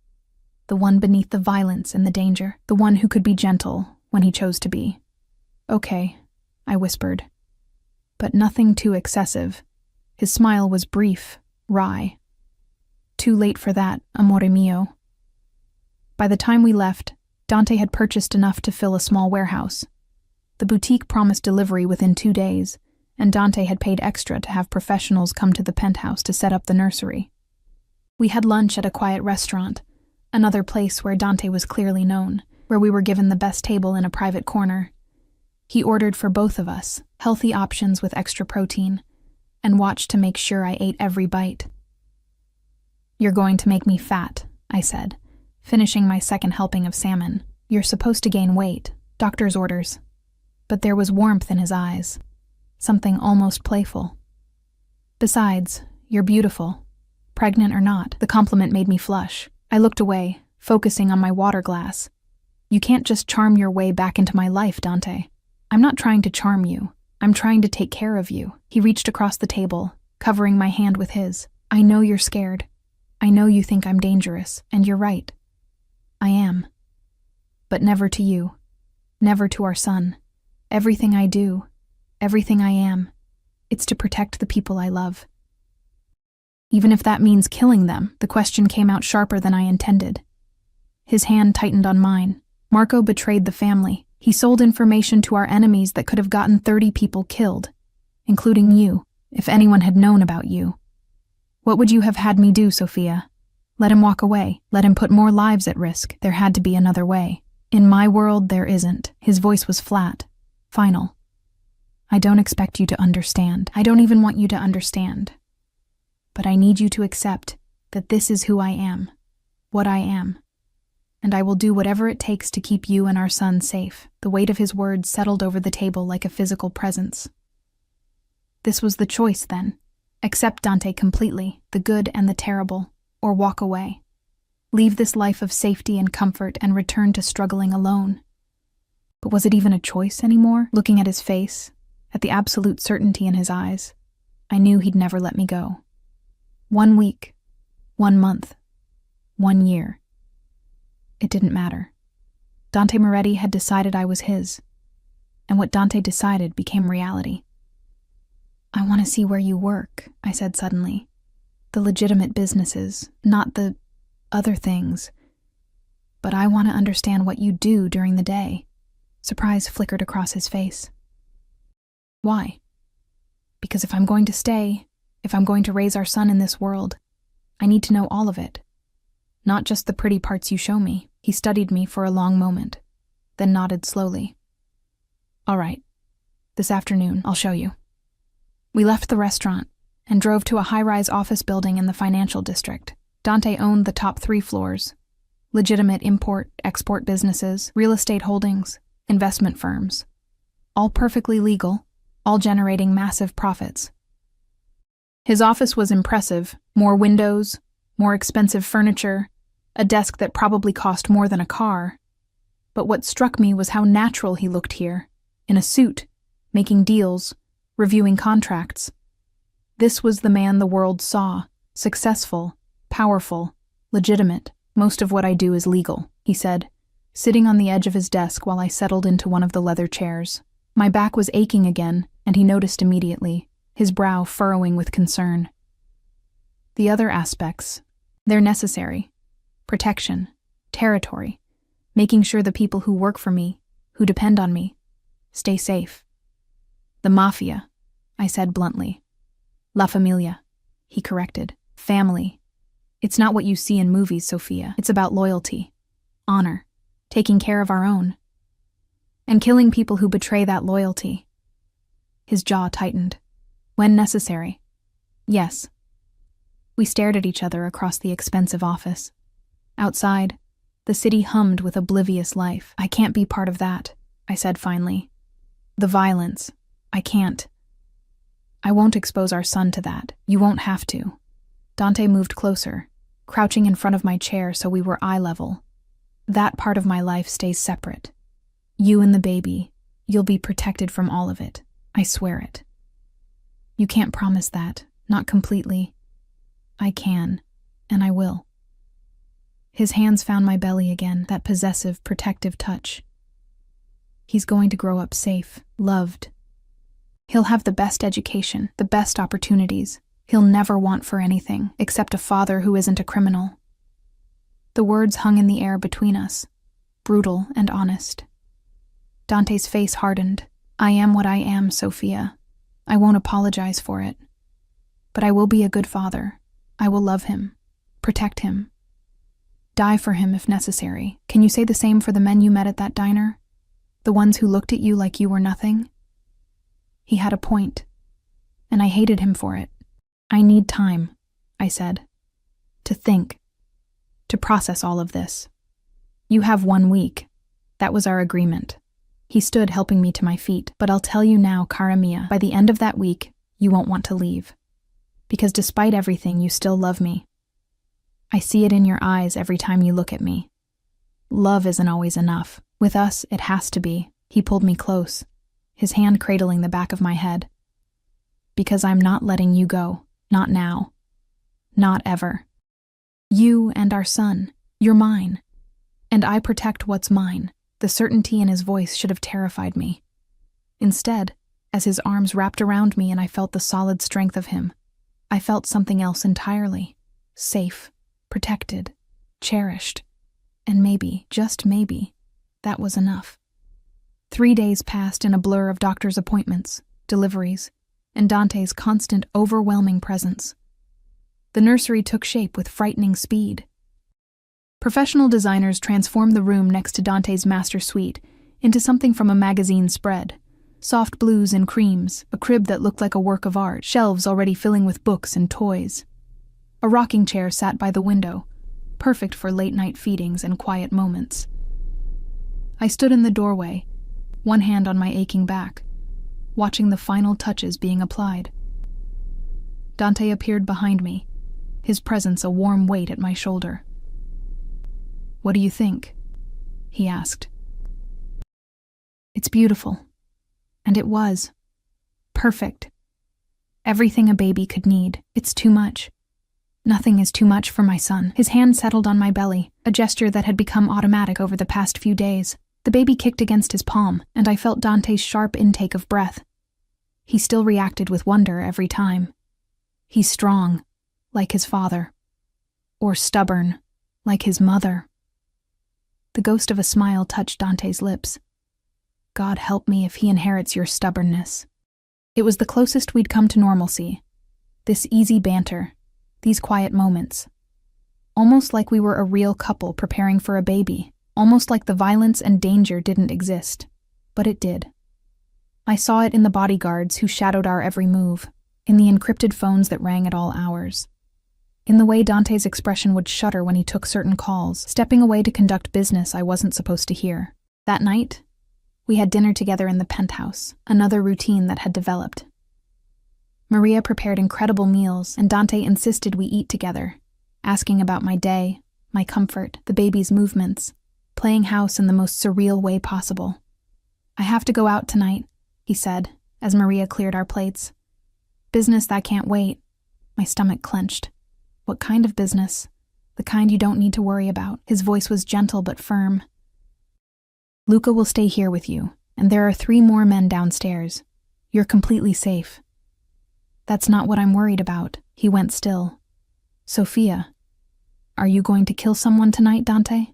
The one beneath the violence and the danger. The one who could be gentle when he chose to be. Okay, I whispered. But nothing too excessive. His smile was brief, wry. Too late for that, amore mio. By the time we left, Dante had purchased enough to fill a small warehouse. The boutique promised delivery within 2 days, and Dante had paid extra to have professionals come to the penthouse to set up the nursery. We had lunch at a quiet restaurant, another place where Dante was clearly known, where we were given the best table in a private corner. He ordered for both of us, healthy options with extra protein, and watched to make sure I ate every bite. You're going to make me fat, I said, finishing my second helping of salmon. You're supposed to gain weight, doctor's orders. But there was warmth in his eyes. Something almost playful. Besides, you're beautiful. Pregnant or not, the compliment made me flush. I looked away, focusing on my water glass. You can't just charm your way back into my life, Dante. I'm not trying to charm you. I'm trying to take care of you. He reached across the table, covering my hand with his. I know you're scared. I know you think I'm dangerous, and you're right. I am. But never to you. Never to our son. Everything I do, everything I am, it's to protect the people I love. Even if that means killing them, the question came out sharper than I intended. His hand tightened on mine. Marco betrayed the family. He sold information to our enemies that could have gotten 30 people killed, including you, if anyone had known about you. What would you have had me do, Sophia? Let him walk away. Let him put more lives at risk. There had to be another way. In my world, there isn't. His voice was flat. Final. I don't expect you to understand. I don't even want you to understand. But I need you to accept that this is who I am, what I am. And I will do whatever it takes to keep you and our son safe. The weight of his words settled over the table like a physical presence. This was the choice, then. Accept Dante completely, the good and the terrible, or walk away. Leave this life of safety and comfort and return to struggling alone. But was it even a choice anymore? Looking at his face, at the absolute certainty in his eyes, I knew he'd never let me go. 1 week, 1 month, 1 year. It didn't matter. Dante Moretti had decided I was his, and what Dante decided became reality. I want to see where you work, I said suddenly. The legitimate businesses, not the other things. But I want to understand what you do during the day. Surprise flickered across his face. Why? Because if I'm going to stay, if I'm going to raise our son in this world, I need to know all of it. Not just the pretty parts you show me. He studied me for a long moment, then nodded slowly. All right. This afternoon, I'll show you. We left the restaurant and drove to a high-rise office building in the financial district. Dante owned the top 3 floors. Legitimate import-export businesses, real estate holdings, investment firms. All perfectly legal, all generating massive profits. His office was impressive. More windows, more expensive furniture, a desk that probably cost more than a car. But what struck me was how natural he looked here, in a suit, making deals, reviewing contracts. This was the man the world saw, successful, powerful, legitimate. Most of what I do is legal, he said, sitting on the edge of his desk while I settled into one of the leather chairs. My back was aching again, and he noticed immediately, his brow furrowing with concern. The other aspects, they're necessary. protection, territory, making sure the people who work for me, who depend on me, stay safe. The Mafia, I said bluntly. La Familia, he corrected. Family. It's not what you see in movies, Sophia. It's about loyalty, honor, taking care of our own, and killing people who betray that loyalty. His jaw tightened. When necessary. Yes. We stared at each other across the expensive office. Outside, the city hummed with oblivious life. I can't be part of that, I said finally. The violence. I can't. I won't expose our son to that. You won't have to. Dante moved closer, crouching in front of my chair so we were eye level. That part of my life stays separate. You and the baby, you'll be protected from all of it. I swear it. You can't promise that, not completely. I can, and I will. His hands found my belly again, that possessive, protective touch. He's going to grow up safe, loved. He'll have the best education, the best opportunities. He'll never want for anything, except a father who isn't a criminal. The words hung in the air between us, brutal and honest. Dante's face hardened. I am what I am, Sophia. I won't apologize for it. But I will be a good father. I will love him, protect him, die for him if necessary. Can you say the same for the men you met at that diner? The ones who looked at you like you were nothing? He had a point, and I hated him for it. I need time, I said, to think, to process all of this. You have 1 week. That was our agreement. He stood helping me to my feet, but I'll tell you now, cara mia, by the end of that week, you won't want to leave. Because despite everything, you still love me. I see it in your eyes every time you look at me. Love isn't always enough. With us, it has to be. He pulled me close, his hand cradling the back of my head. Because I'm not letting you go. Not now. Not ever. You and our son. You're mine. And I protect what's mine. The certainty in his voice should have terrified me. Instead, as his arms wrapped around me and I felt the solid strength of him, I felt something else entirely. Safe, protected, cherished. And maybe, just maybe, that was enough. 3 days passed in a blur of doctor's appointments, deliveries, and Dante's constant, overwhelming presence. The nursery took shape with frightening speed. Professional designers transformed the room next to Dante's master suite into something from a magazine spread. Soft blues and creams, a crib that looked like a work of art, shelves already filling with books and toys. A rocking chair sat by the window, perfect for late-night feedings and quiet moments. I stood in the doorway, one hand on my aching back, watching the final touches being applied. Dante appeared behind me, his presence a warm weight at my shoulder. "What do you think?" he asked. "It's beautiful." And it was. Perfect. Everything a baby could need. It's too much. Nothing is too much for my son. His hand settled on my belly, a gesture that had become automatic over the past few days. The baby kicked against his palm, and I felt Dante's sharp intake of breath. He still reacted with wonder every time. He's strong, like his father. Or stubborn, like his mother. The ghost of a smile touched Dante's lips. God help me if he inherits your stubbornness. It was the closest we'd come to normalcy. This easy banter, these quiet moments. Almost like we were a real couple preparing for a baby. Almost like the violence and danger didn't exist. But it did. I saw it in the bodyguards who shadowed our every move, in the encrypted phones that rang at all hours, in the way Dante's expression would shudder when he took certain calls, stepping away to conduct business I wasn't supposed to hear. That night, we had dinner together in the penthouse, another routine that had developed. Maria prepared incredible meals, and Dante insisted we eat together, asking about my day, my comfort, the baby's movements, playing house in the most surreal way possible. "I have to go out tonight," he said, as Maria cleared our plates. "Business that can't wait." My stomach clenched. What kind of business? The kind you don't need to worry about. His voice was gentle but firm. "Luca will stay here with you, and there are 3 more men downstairs. You're completely safe." "That's not what I'm worried about." He went still. "Sophia." Are you going to kill someone tonight, Dante?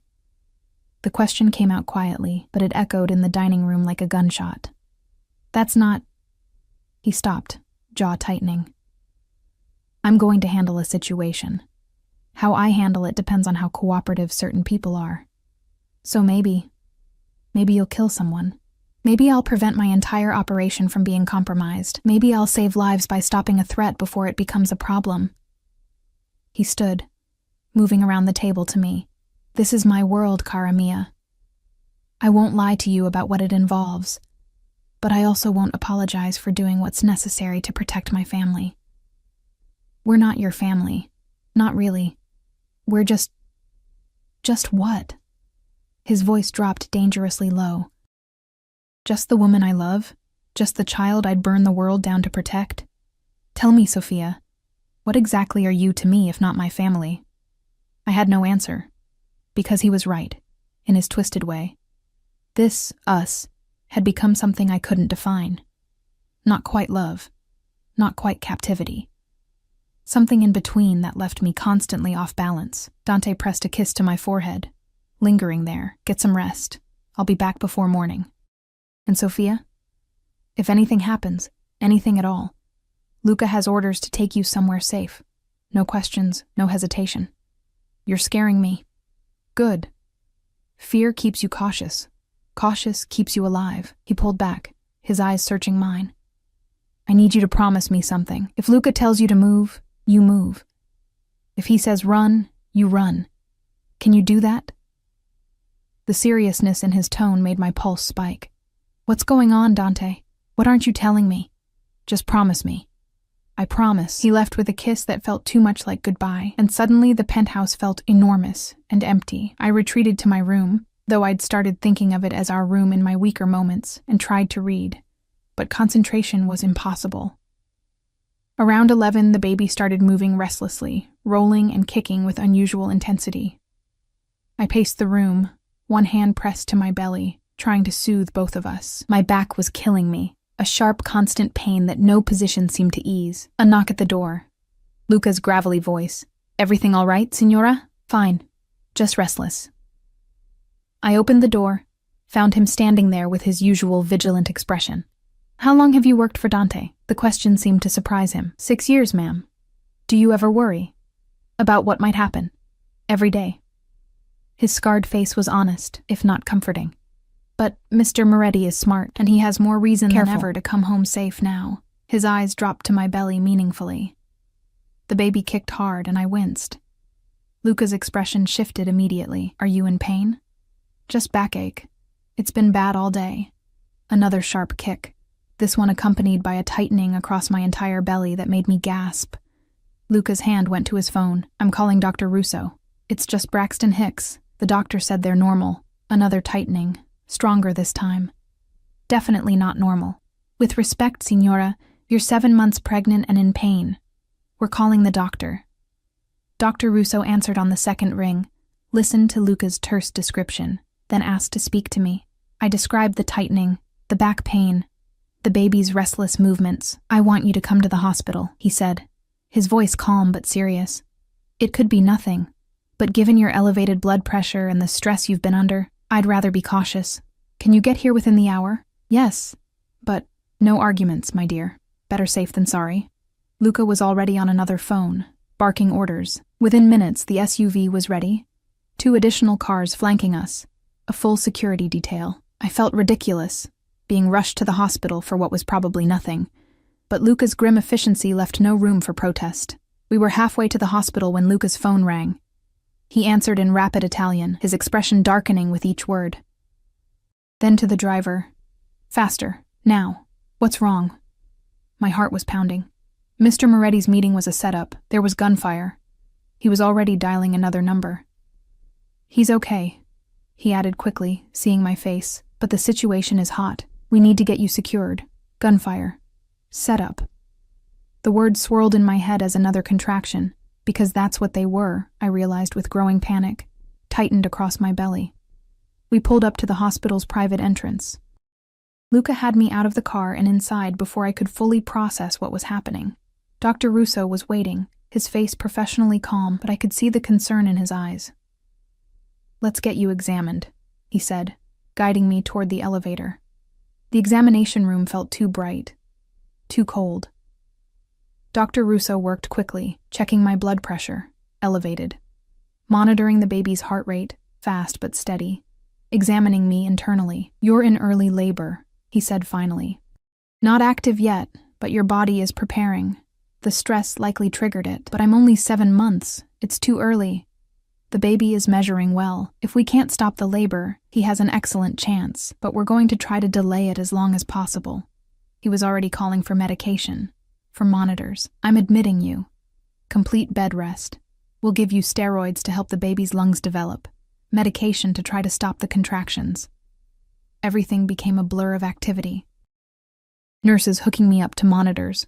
The question came out quietly, but it echoed in the dining room like a gunshot. That's not... He stopped, jaw tightening. I'm going to handle a situation. How I handle it depends on how cooperative certain people are. So maybe you'll kill someone. Maybe I'll prevent my entire operation from being compromised. Maybe I'll save lives by stopping a threat before it becomes a problem. He stood, moving around the table to me. This is my world, cara mia. I won't lie to you about what it involves, but I also won't apologize for doing what's necessary to protect my family. We're not your family. Not really. We're just what? His voice dropped dangerously low. Just the woman I love? Just the child I'd burn the world down to protect? Tell me, Sophia, what exactly are you to me if not my family? I had no answer, because he was right, in his twisted way. This, us, had become something I couldn't define. Not quite love, not quite captivity. Something in between that left me constantly off balance. Dante pressed a kiss to my forehead. Lingering there, get some rest. I'll be back before morning. And Sophia? If anything happens, anything at all, Luca has orders to take you somewhere safe. No questions, no hesitation. You're scaring me. Good. Fear keeps you cautious. Cautious keeps you alive. He pulled back, his eyes searching mine. I need you to promise me something. If Luca tells you to move, you move. If he says run, you run. Can you do that? The seriousness in his tone made my pulse spike. What's going on, Dante? What aren't you telling me? Just promise me. I promise. He left with a kiss that felt too much like goodbye, and suddenly the penthouse felt enormous and empty. I retreated to my room, though I'd started thinking of it as our room in my weaker moments, and tried to read. But concentration was impossible. Around 11, the baby started moving restlessly, rolling and kicking with unusual intensity. I paced the room, one hand pressed to my belly, trying to soothe both of us. My back was killing me, a sharp, constant pain that no position seemed to ease. A knock at the door. Luca's gravelly voice. Everything all right, Signora? Fine. Just restless. I opened the door, found him standing there with his usual vigilant expression. How long have you worked for Dante? The question seemed to surprise him. 6 years, ma'am. Do you ever worry? About what might happen? Every day. His scarred face was honest, if not comforting. But Mr. Moretti is smart, and he has more reason than ever to come home safe now. His eyes dropped to my belly meaningfully. The baby kicked hard, and I winced. Luca's expression shifted immediately. Are you in pain? Just backache. It's been bad all day. Another sharp kick, this one accompanied by a tightening across my entire belly that made me gasp. Luca's hand went to his phone. I'm calling Dr. Russo. It's just Braxton Hicks. The doctor said they're normal. Another tightening. Stronger this time. Definitely not normal. With respect, Signora, you're 7 months pregnant and in pain. We're calling the doctor. Dr. Russo answered on the second ring, listened to Luca's terse description, then asked to speak to me. I described the tightening, the back pain, the baby's restless movements. I want you to come to the hospital, he said, his voice calm but serious. It could be nothing, but given your elevated blood pressure and the stress you've been under, I'd rather be cautious. Can you get here within the hour? Yes, but no arguments, my dear. Better safe than sorry. Luca was already on another phone, barking orders. Within minutes, the SUV was ready. 2 additional cars flanking us. A full security detail. I felt ridiculous, being rushed to the hospital for what was probably nothing. But Luca's grim efficiency left no room for protest. We were halfway to the hospital when Luca's phone rang. He answered in rapid Italian, his expression darkening with each word. Then to the driver. Faster, now. What's wrong? My heart was pounding. Mr. Moretti's meeting was a setup. There was gunfire. He was already dialing another number. He's okay, he added quickly, seeing my face, but the situation is hot. We need to get you secured. Gunfire. Setup. The words swirled in my head as another contraction. Because that's what they were, I realized with growing panic, tightened across my belly. We pulled up to the hospital's private entrance. Luca had me out of the car and inside before I could fully process what was happening. Dr. Russo was waiting, his face professionally calm, but I could see the concern in his eyes. "Let's get you examined," he said, guiding me toward the elevator. The examination room felt too bright, too cold. Dr. Russo worked quickly, checking my blood pressure, elevated, monitoring the baby's heart rate, fast but steady, examining me internally. "You're in early labor," he said finally. "Not active yet, but your body is preparing. The stress likely triggered it, but I'm only 7 months. It's too early. The baby is measuring well. If we can't stop the labor, he has an excellent chance, but we're going to try to delay it as long as possible." He was already calling for medication, for monitors. "I'm admitting you. Complete bed rest. We'll give you steroids to help the baby's lungs develop, medication to try to stop the contractions." Everything became a blur of activity. Nurses hooking me up to monitors,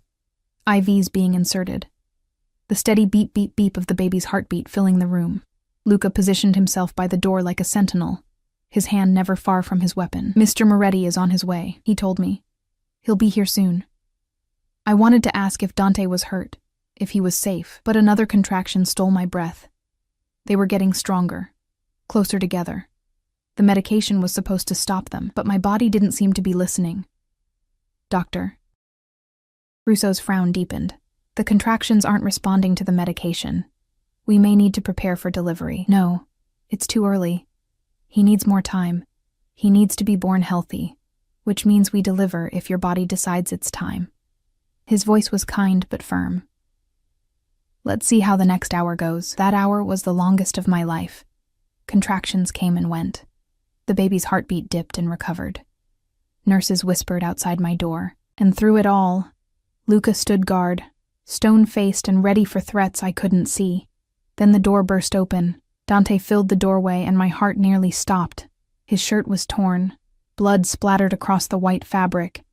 IVs being inserted, the steady beep beep beep of the baby's heartbeat filling the room. Luca positioned himself by the door like a sentinel, his hand never far from his weapon. "Mr. Moretti is on his way," he told me. "He'll be here soon." I wanted to ask if Dante was hurt, if he was safe, but another contraction stole my breath. They were getting stronger, closer together. The medication was supposed to stop them, but my body didn't seem to be listening. "Doctor." Russo's frown deepened. "The contractions aren't responding to the medication. We may need to prepare for delivery." "No, it's too early. He needs more time. He needs to be born healthy, which means we deliver if your body decides it's time." His voice was kind but firm. "Let's see how the next hour goes." That hour was the longest of my life. Contractions came and went. The baby's heartbeat dipped and recovered. Nurses whispered outside my door, and through it all, Luca stood guard, stone-faced and ready for threats I couldn't see. Then the door burst open. Dante filled the doorway and my heart nearly stopped. His shirt was torn. Blood splattered across the white fabric.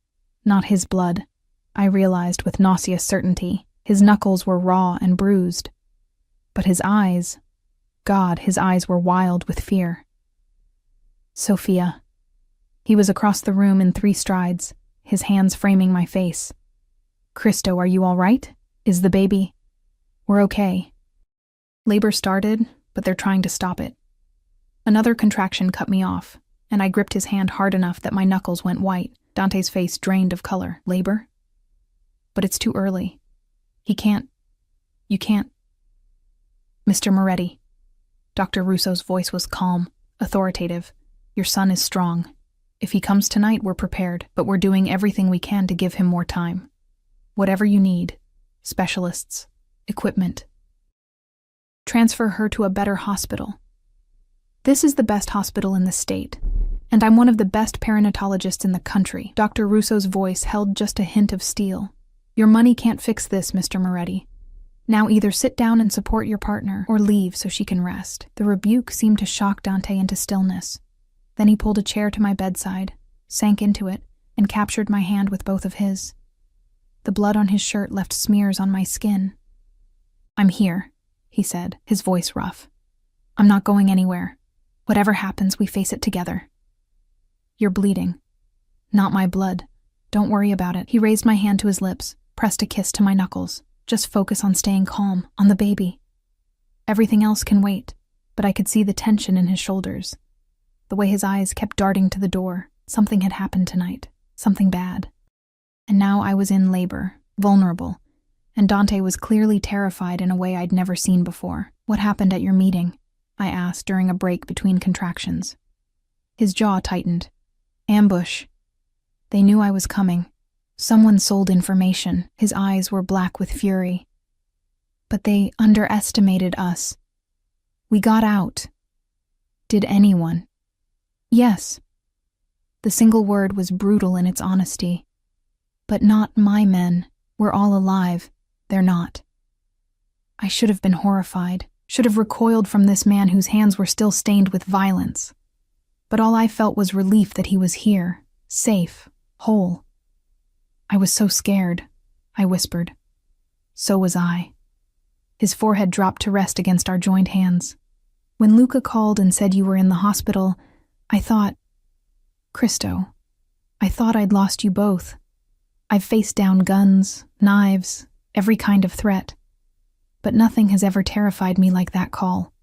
Not his blood, I realized with nauseous certainty. His knuckles were raw and bruised. But his eyes, God, his eyes were wild with fear. "Sophia." He was across the room in 3 strides, his hands framing my face. "Cristo, are you all right? Is the baby?" "We're okay. Labor started, but they're trying to stop it." Another contraction cut me off, and I gripped his hand hard enough that my knuckles went white. Dante's face drained of color. "Labor? But it's too early. You can't. Mr. Moretti." Dr. Russo's voice was calm, authoritative. "Your son is strong. If he comes tonight, we're prepared, but we're doing everything we can to give him more time. Whatever you need, specialists, equipment. Transfer her to a better hospital. This is the best hospital in the state, and I'm one of the best perinatologists in the country." Dr. Russo's voice held just a hint of steel. "Your money can't fix this, Mr. Moretti. Now either sit down and support your partner, or leave so she can rest." The rebuke seemed to shock Dante into stillness. Then he pulled a chair to my bedside, sank into it, and captured my hand with both of his. The blood on his shirt left smears on my skin. "I'm here," he said, his voice rough. "I'm not going anywhere. Whatever happens, we face it together. You're bleeding. Not my blood. Don't worry about it." He raised my hand to his lips, pressed a kiss to my knuckles. "Just focus on staying calm, on the baby. Everything else can wait." But I could see the tension in his shoulders. The way his eyes kept darting to the door. Something had happened tonight. Something bad. And now I was in labor, vulnerable, and Dante was clearly terrified in a way I'd never seen before. "What happened at your meeting?" I asked during a break between contractions. His jaw tightened. "Ambush. They knew I was coming. Someone sold information." His eyes were black with fury. "But they underestimated us. We got out." "Did anyone?" "Yes." The single word was brutal in its honesty. "But not my men. We're all alive. They're not." I should have been horrified, should have recoiled from this man whose hands were still stained with violence. But all I felt was relief that he was here, safe, whole. "I was so scared," I whispered. "So was I." His forehead dropped to rest against our joined hands. "When Luca called and said you were in the hospital, I thought, Cristo, I thought I'd lost you both. I've faced down guns, knives, every kind of threat. But nothing has ever terrified me like that call.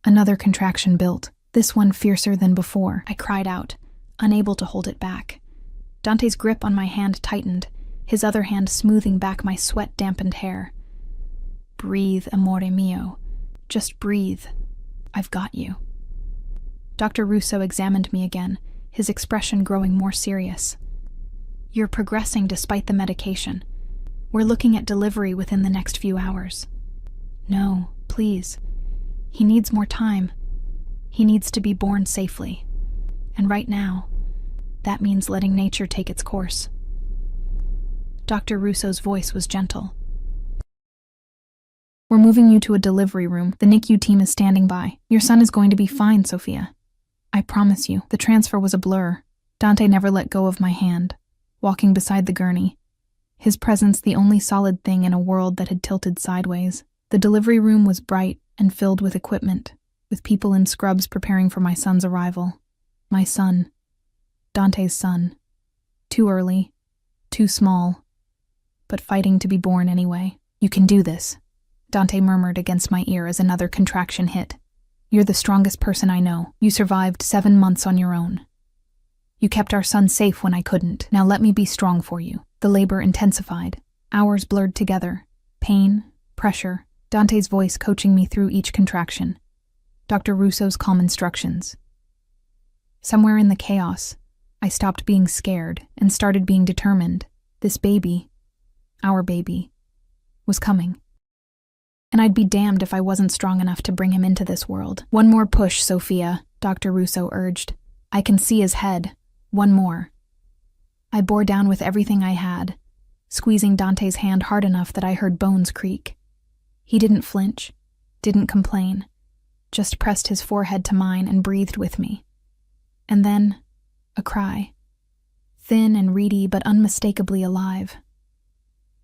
Another contraction built, this one fiercer than before. I cried out, unable to hold it back. Dante's grip on my hand tightened, his other hand smoothing back my sweat-dampened hair. Breathe, amore mio. Just breathe. I've got you. Dr. Russo examined me again, his expression growing more serious. You're progressing despite the medication. We're looking at delivery within the next few hours. No, please. He needs more time. He needs to be born safely. And right now, that means letting nature take its course. Dr. Russo's voice was gentle. We're moving you to a delivery room. The NICU team is standing by. Your son is going to be fine, Sophia. I promise you. The transfer was a blur. Dante never let go of my hand, walking beside the gurney, his presence the only solid thing in a world that had tilted sideways. The delivery room was bright and filled with equipment, with people in scrubs preparing for my son's arrival. My son. Dante's son. Too early. Too small. But fighting to be born anyway. You can do this, Dante murmured against my ear as another contraction hit. You're the strongest person I know. You survived 7 months on your own. You kept our son safe when I couldn't. Now let me be strong for you. The labor intensified. Hours blurred together. Pain, pressure, Dante's voice coaching me through each contraction. Dr. Russo's calm instructions. Somewhere in the chaos, I stopped being scared and started being determined. This baby, our baby, was coming. And I'd be damned if I wasn't strong enough to bring him into this world. One more push, Sophia, Dr. Russo urged. I can see his head. One more. I bore down with everything I had, squeezing Dante's hand hard enough that I heard bones creak. He didn't flinch, didn't complain, just pressed his forehead to mine and breathed with me. And then, a cry. Thin and reedy but unmistakably alive.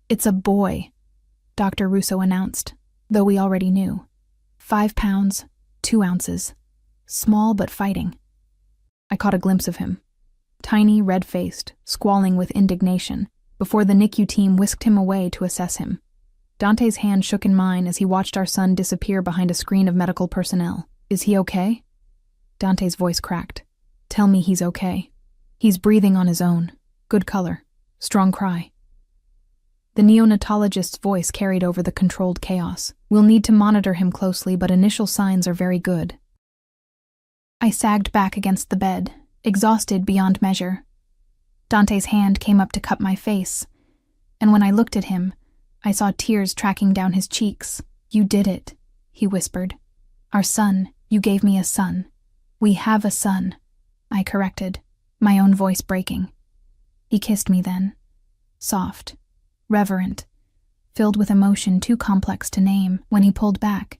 It's a boy, Dr. Russo announced, though we already knew. 5 pounds, 2 ounces. Small but fighting. I caught a glimpse of him. Tiny, red-faced, squalling with indignation, before the NICU team whisked him away to assess him. Dante's hand shook in mine as he watched our son disappear behind a screen of medical personnel. Is he okay? Dante's voice cracked. Tell me he's okay. He's breathing on his own. Good color. Strong cry. The neonatologist's voice carried over the controlled chaos. We'll need to monitor him closely, but initial signs are very good. I sagged back against the bed, exhausted beyond measure. Dante's hand came up to cup my face, and when I looked at him, I saw tears tracking down his cheeks. You did it, he whispered. Our son, you gave me a son. We have a son, I corrected, my own voice breaking. He kissed me then, soft, reverent, filled with emotion too complex to name. When he pulled back,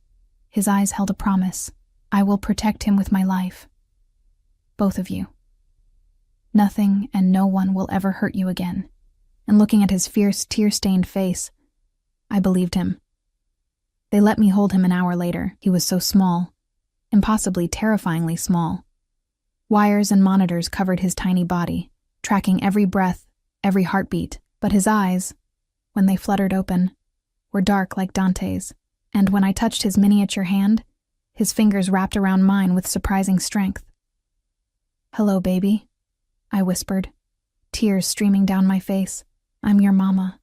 his eyes held a promise. I will protect him with my life. Both of you. Nothing and no one will ever hurt you again. And looking at his fierce, tear-stained face, I believed him. They let me hold him an hour later. He was so small, impossibly terrifyingly small. Wires and monitors covered his tiny body, tracking every breath, every heartbeat. But his eyes, when they fluttered open, were dark like Dante's. And when I touched his miniature hand, his fingers wrapped around mine with surprising strength. Hello, baby, I whispered, tears streaming down my face. I'm your mama.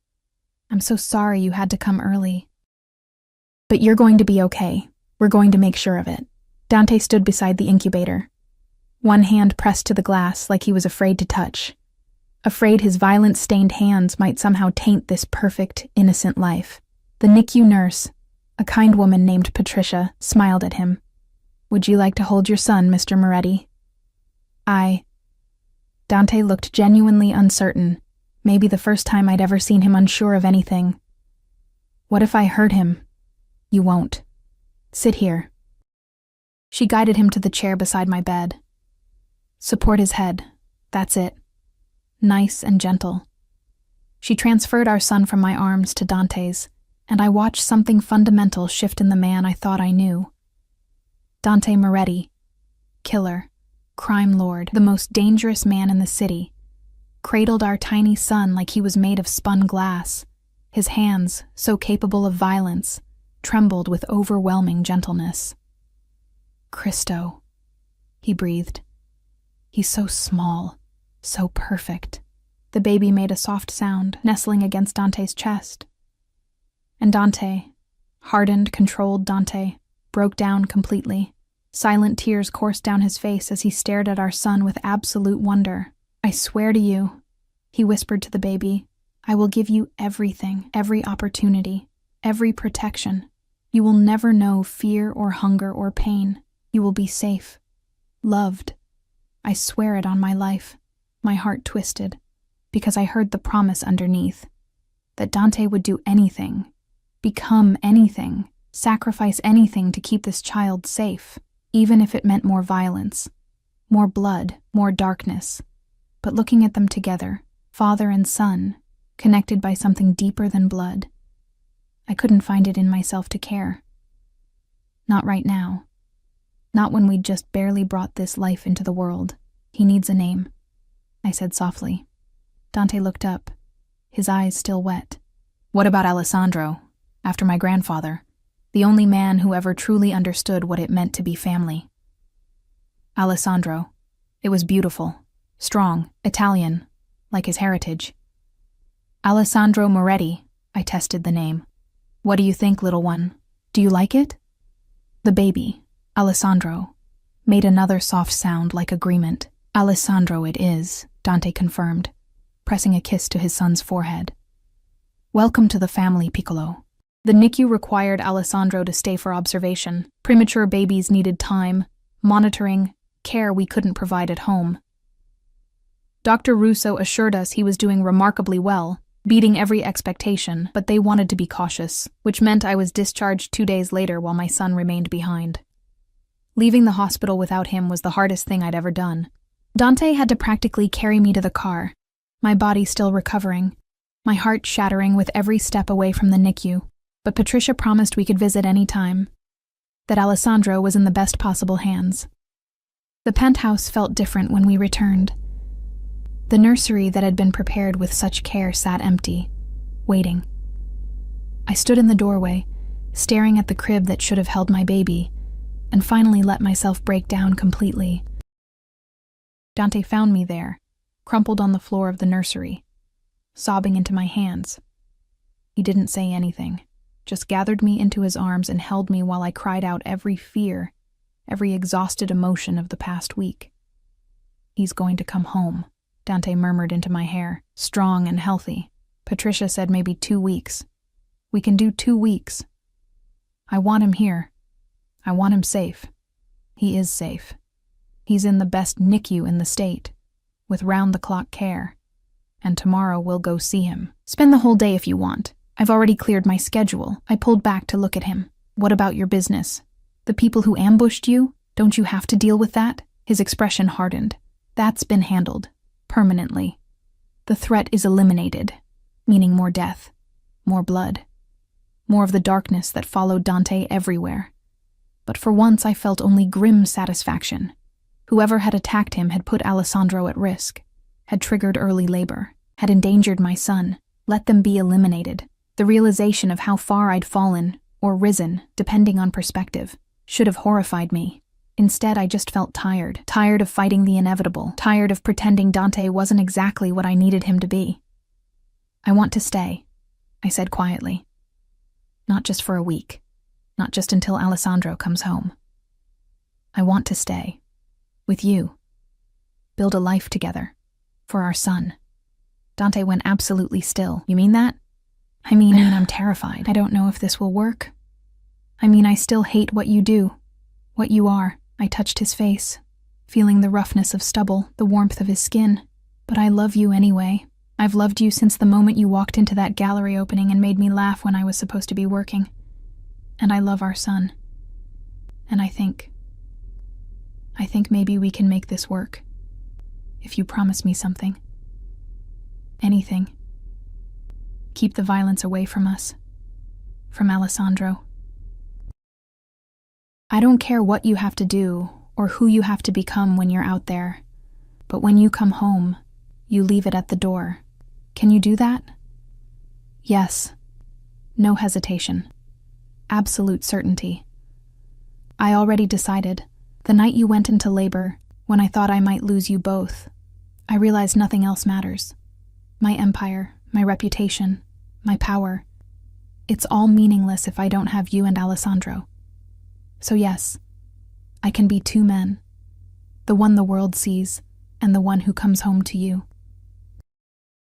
I'm so sorry you had to come early. But you're going to be okay. We're going to make sure of it. Dante stood beside the incubator, one hand pressed to the glass like he was afraid to touch, afraid his violence-stained hands might somehow taint this perfect, innocent life. The NICU nurse, a kind woman named Patricia, smiled at him. Would you like to hold your son, Mr. Moretti? Dante looked genuinely uncertain, maybe the first time I'd ever seen him unsure of anything. What if I hurt him? You won't. Sit here. She guided him to the chair beside my bed. Support his head. That's it. Nice and gentle. She transferred our son from my arms to Dante's, and I watched something fundamental shift in the man I thought I knew. Dante Moretti, killer, crime lord, the most dangerous man in the city, cradled our tiny son like he was made of spun glass, his hands so capable of violence, trembled with overwhelming gentleness. "Cristo," he breathed. "He's so small, so perfect." The baby made a soft sound, nestling against Dante's chest. And Dante, hardened, controlled Dante, broke down completely. Silent tears coursed down his face as he stared at our son with absolute wonder. "I swear to you," he whispered to the baby, "I will give you everything, every opportunity, every protection. You will never know fear or hunger or pain. You will be safe, loved. I swear it on my life." My heart twisted, because I heard the promise underneath, that Dante would do anything, become anything, sacrifice anything to keep this child safe, even if it meant more violence, more blood, more darkness. But looking at them together, father and son, connected by something deeper than blood, I couldn't find it in myself to care. Not right now. Not when we'd just barely brought this life into the world. "He needs a name," I said softly. Dante looked up, his eyes still wet. "What about Alessandro, after my grandfather, the only man who ever truly understood what it meant to be family?" "Alessandro. It was beautiful, strong, Italian, like his heritage." "Alessandro Moretti," I tested the name. "What do you think, little one? Do you like it?" The baby, Alessandro, made another soft sound like agreement. "Alessandro it is," Dante confirmed, pressing a kiss to his son's forehead. "Welcome to the family, Piccolo." The NICU required Alessandro to stay for observation. Premature babies needed time, monitoring, care we couldn't provide at home. Dr. Russo assured us he was doing remarkably well, beating every expectation, but they wanted to be cautious, which meant I was discharged 2 days later while my son remained behind. Leaving the hospital without him was the hardest thing I'd ever done. Dante had to practically carry me to the car, my body still recovering, my heart shattering with every step away from the NICU, but Patricia promised we could visit any time, that Alessandro was in the best possible hands. The penthouse felt different when we returned. The nursery that had been prepared with such care sat empty, waiting. I stood in the doorway, staring at the crib that should have held my baby, and finally let myself break down completely. Dante found me there, crumpled on the floor of the nursery, sobbing into my hands. He didn't say anything, just gathered me into his arms and held me while I cried out every fear, every exhausted emotion of the past week. "He's going to come home," Dante murmured into my hair, "strong and healthy. Patricia said maybe 2 weeks. We can do 2 weeks. I want him here. I want him safe. He is safe. He's in the best NICU in the state, with round-the-clock care. And tomorrow we'll go see him. Spend the whole day if you want. I've already cleared my schedule." I pulled back to look at him. "What about your business? The people who ambushed you? Don't you have to deal with that?" His expression hardened. "That's been handled. Permanently. The threat is eliminated, meaning more death, more blood, more of the darkness that followed Dante everywhere. But for once I felt only grim satisfaction. Whoever had attacked him had put Alessandro at risk, had triggered early labor, had endangered my son. Let them be eliminated. The realization of how far I'd fallen, or risen, depending on perspective, should have horrified me. Instead, I just felt tired of fighting the inevitable, tired of pretending Dante wasn't exactly what I needed him to be. "I want to stay," I said quietly. "Not just for a week, not just until Alessandro comes home. I want to stay. With you. Build a life together. For our son." Dante went absolutely still. "You mean that?" I mean, I'm terrified. I don't know if this will work. I still hate what you do, what you are." I touched his face, feeling the roughness of stubble, the warmth of his skin. "But I love you anyway. I've loved you since the moment you walked into that gallery opening and made me laugh when I was supposed to be working. And I love our son. And I think maybe we can make this work. If you promise me something. Anything. Keep the violence away from us. From Alessandro. I don't care what you have to do or who you have to become when you're out there, but when you come home, you leave it at the door. Can you do that?" "Yes." No hesitation. absolute certainty. I already decided. The night you went into labor, when I thought I might lose you both, I realized nothing else matters. My empire, my reputation, my power. It's all meaningless if I don't have you and Alessandro. So yes, I can be two men. The one the world sees, and the one who comes home to you.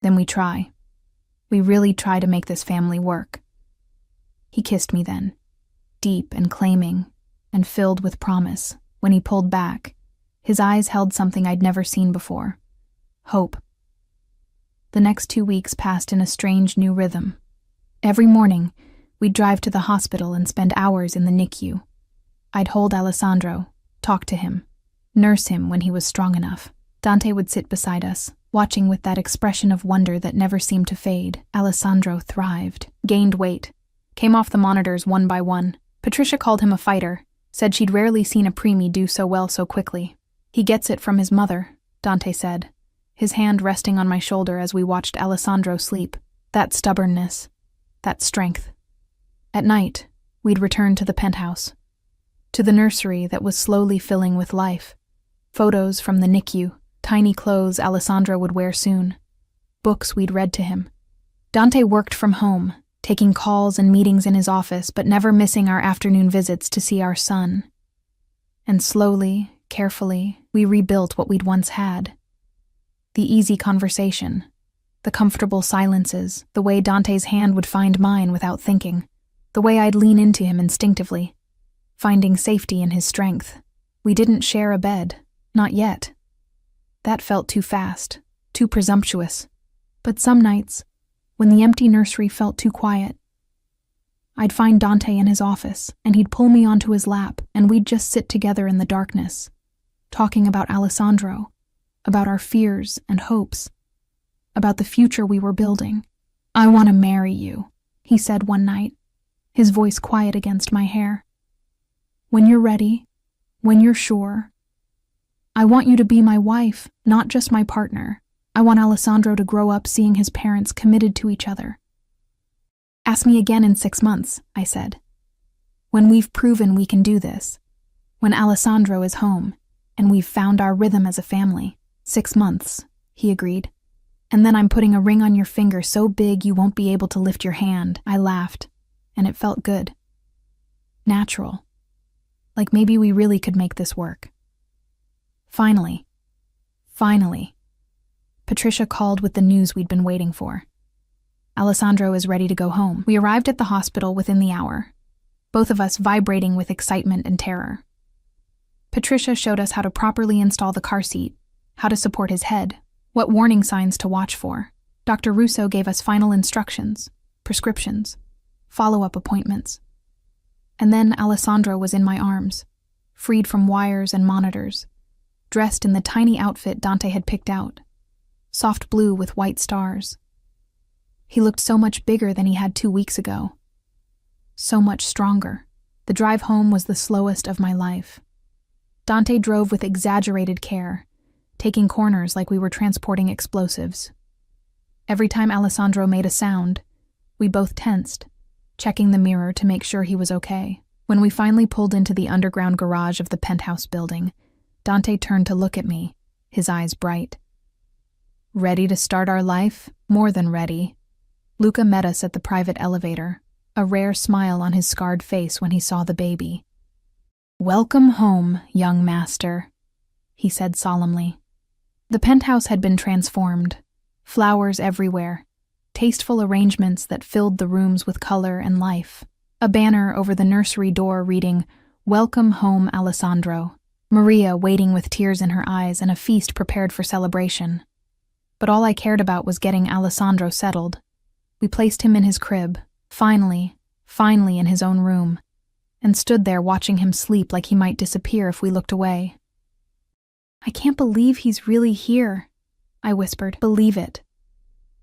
Then we try. We really try to make this family work. He kissed me then, deep and claiming, and filled with promise. When he pulled back, his eyes held something I'd never seen before. Hope. The next 2 weeks passed in a strange new rhythm. Every morning, we'd drive to the hospital and spend hours in the NICU. I'd hold Alessandro, talk to him, nurse him when he was strong enough. Dante would sit beside us, watching with that expression of wonder that never seemed to fade. Alessandro thrived, gained weight, came off the monitors one by one. Patricia called him a fighter, said she'd rarely seen a preemie do so well so quickly. He gets it from his mother, Dante said, his hand resting on my shoulder as we watched Alessandro sleep. That stubbornness, that strength. At night, we'd return to the penthouse, to the nursery that was slowly filling with life. Photos from the NICU, tiny clothes Alessandro would wear soon, books we'd read to him. Dante worked from home, taking calls and meetings in his office, but never missing our afternoon visits to see our son. And slowly, carefully, we rebuilt what we'd once had. The easy conversation, the comfortable silences, the way Dante's hand would find mine without thinking, the way I'd lean into him instinctively, finding safety in his strength. We didn't share a bed, not yet. That felt too fast, too presumptuous. But some nights, when the empty nursery felt too quiet, I'd find Dante in his office, and he'd pull me onto his lap, and we'd just sit together in the darkness, talking about Alessandro, about our fears and hopes, about the future we were building. "I want to marry you," he said one night, his voice quiet against my hair. "When you're ready, when you're sure. I want you to be my wife, not just my partner. I want Alessandro to grow up seeing his parents committed to each other." "Ask me again in 6 months," I said. "When we've proven we can do this. When Alessandro is home, and we've found our rhythm as a family." 6 months, he agreed. "And then I'm putting a ring on your finger so big you won't be able to lift your hand." I laughed, and it felt good. Natural. Like maybe we really could make this work. Finally, Patricia called with the news we'd been waiting for. "Alessandro is ready to go home." We arrived at the hospital within the hour, both of us vibrating with excitement and terror. Patricia showed us how to properly install the car seat, how to support his head, what warning signs to watch for. Dr. Russo gave us final instructions, prescriptions, follow-up appointments. And then Alessandro was in my arms, freed from wires and monitors, dressed in the tiny outfit Dante had picked out, soft blue with white stars. He looked so much bigger than he had 2 weeks ago. So much stronger. The drive home was the slowest of my life. Dante drove with exaggerated care, taking corners like we were transporting explosives. Every time Alessandro made a sound, we both tensed, checking the mirror to make sure he was okay. When we finally pulled into the underground garage of the penthouse building, Dante turned to look at me, his eyes bright. "Ready to start our life? More than ready." Luca met us at the private elevator, a rare smile on his scarred face when he saw the baby. "Welcome home, young master," he said solemnly. The penthouse had been transformed, flowers everywhere, tasteful arrangements that filled the rooms with color and life. A banner over the nursery door reading, "Welcome home, Alessandro." Maria waiting with tears in her eyes and a feast prepared for celebration. But all I cared about was getting Alessandro settled. We placed him in his crib, finally in his own room, and stood there watching him sleep like he might disappear if we looked away. "I can't believe he's really here," I whispered. "Believe it."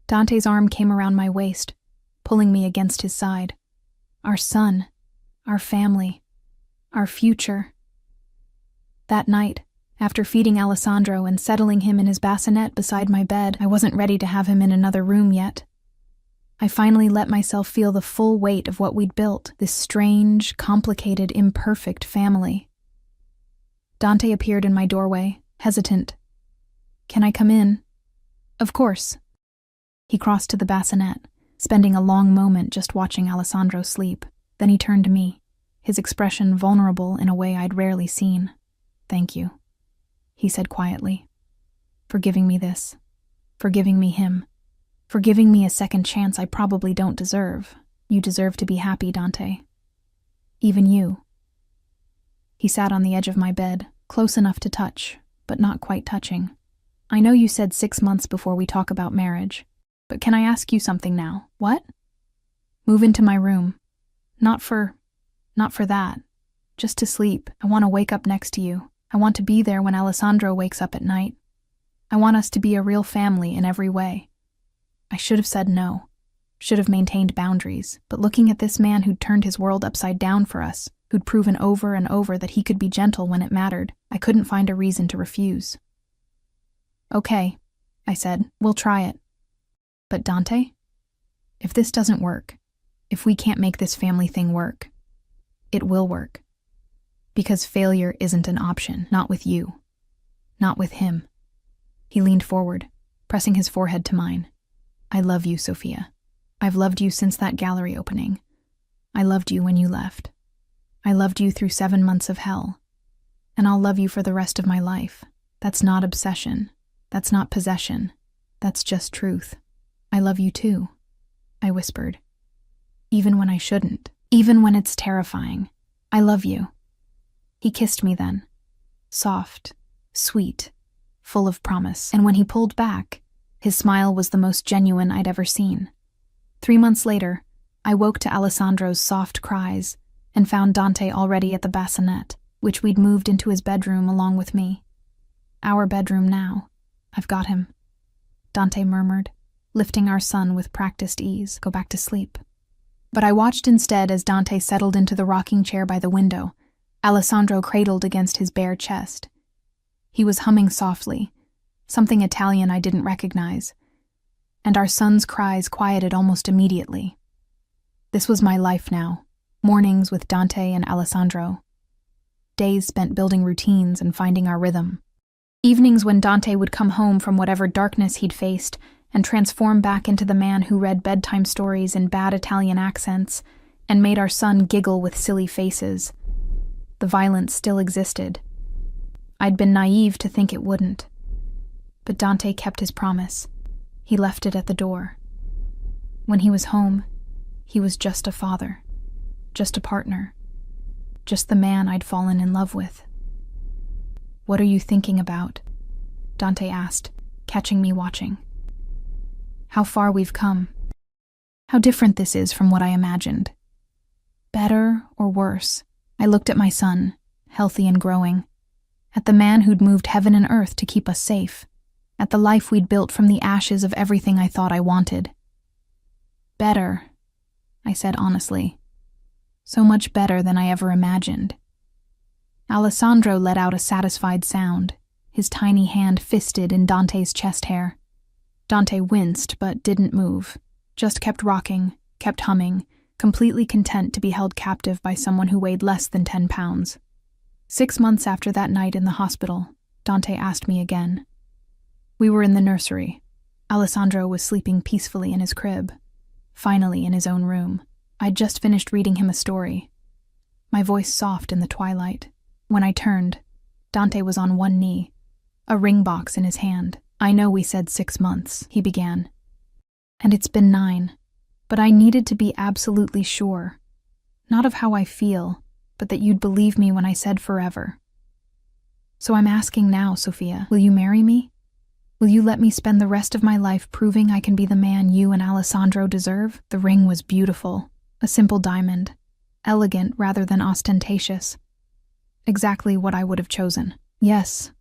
Dante's arm came around my waist, pulling me against his side. Our son, our family, our future. That night, after feeding Alessandro and settling him in his bassinet beside my bed, I wasn't ready to have him in another room yet. I finally let myself feel the full weight of what we'd built, this strange, complicated, imperfect family. Dante appeared in my doorway, hesitant. "Can I come in?" "Of course." He crossed to the bassinet, spending a long moment just watching Alessandro sleep. Then he turned to me, his expression vulnerable in a way I'd rarely seen. "Thank you," he said quietly, "for giving me this, for giving me him, for giving me a second chance I probably don't deserve. You deserve to be happy, Dante. Even you." He sat on the edge of my bed, close enough to touch, but not quite touching. "I know you said 6 months before we talk about marriage, but can I ask you something now?" "What?" "Move into my room. Not for that. Just to sleep. I want to wake up next to you. I want to be there when Alessandro wakes up at night. I want us to be a real family in every way." I should have said no, should have maintained boundaries, but looking at this man who'd turned his world upside down for us, who'd proven over and over that he could be gentle when it mattered, I couldn't find a reason to refuse. "Okay," I said, "we'll try it. But Dante, if this doesn't work, if we can't make this family thing work, it will work. Because failure isn't an option, not with you, not with him." He leaned forward, pressing his forehead to mine. "I love you, Sophia. I've loved you since that gallery opening. I loved you when you left. I loved you through 7 months of hell. And I'll love you for the rest of my life. That's not obsession. That's not possession. That's just truth. I love you too," I whispered. "Even when I shouldn't. Even when it's terrifying. I love you." He kissed me then. Soft, sweet, full of promise. And when he pulled back, his smile was the most genuine I'd ever seen. 3 months later, I woke to Alessandro's soft cries and found Dante already at the bassinet, which we'd moved into his bedroom along with me. "Our bedroom now. I've got him," Dante murmured, lifting our son with practiced ease. "Go back to sleep." But I watched instead as Dante settled into the rocking chair by the window, Alessandro cradled against his bare chest. He was humming softly, something Italian I didn't recognize, and our son's cries quieted almost immediately. This was my life now, mornings with Dante and Alessandro. Days spent building routines and finding our rhythm. Evenings when Dante would come home from whatever darkness he'd faced and transform back into the man who read bedtime stories in bad Italian accents and made our son giggle with silly faces. The violence still existed. I'd been naive to think it wouldn't. But Dante kept his promise. He left it at the door. When he was home, he was just a father, just a partner, just the man I'd fallen in love with. "What are you thinking about?" Dante asked, catching me watching. "How far we've come. How different this is from what I imagined. Better or worse?" I looked at my son, healthy and growing, at the man who'd moved heaven and earth to keep us safe, at the life we'd built from the ashes of everything I thought I wanted. "Better," I said honestly. "So much better than I ever imagined." Alessandro let out a satisfied sound, his tiny hand fisted in Dante's chest hair. Dante winced but didn't move, just kept rocking, kept humming, completely content to be held captive by someone who weighed less than 10 pounds. 6 months after that night in the hospital, Dante asked me again. We were in the nursery. Alessandro was sleeping peacefully in his crib, finally in his own room. I'd just finished reading him a story, my voice soft in the twilight. When I turned, Dante was on one knee, a ring box in his hand. "I know we said 6 months," he began. "And it's been 9. But I needed to be absolutely sure, not of how I feel, but that you'd believe me when I said forever. So I'm asking now, Sophia, will you marry me? Will you let me spend the rest of my life proving I can be the man you and Alessandro deserve?" The ring was beautiful, a simple diamond, elegant rather than ostentatious. Exactly what I would have chosen. "Yes,"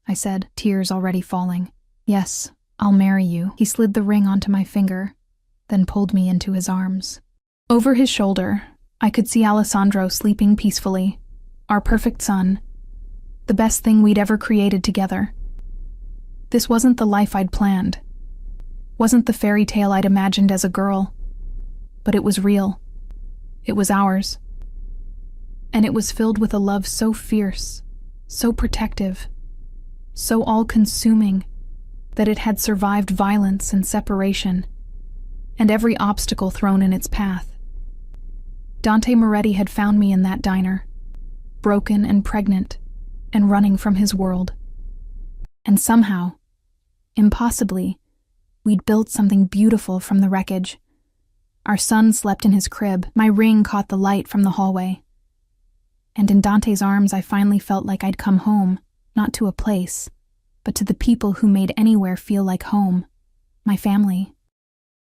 I said, tears already falling. "Yes, I'll marry you." He slid the ring onto my finger, then pulled me into his arms. Over his shoulder, I could see Alessandro sleeping peacefully, our perfect son, the best thing we'd ever created together. This wasn't the life I'd planned, wasn't the fairy tale I'd imagined as a girl, but it was real. It was ours. And it was filled with a love so fierce, so protective, so all-consuming, that it had survived violence and separation, and every obstacle thrown in its path. Dante Moretti had found me in that diner, broken and pregnant, and running from his world. And somehow, impossibly, we'd built something beautiful from the wreckage. Our son slept in his crib, my ring caught the light from the hallway. And in Dante's arms I finally felt like I'd come home, not to a place, but to the people who made anywhere feel like home, my family.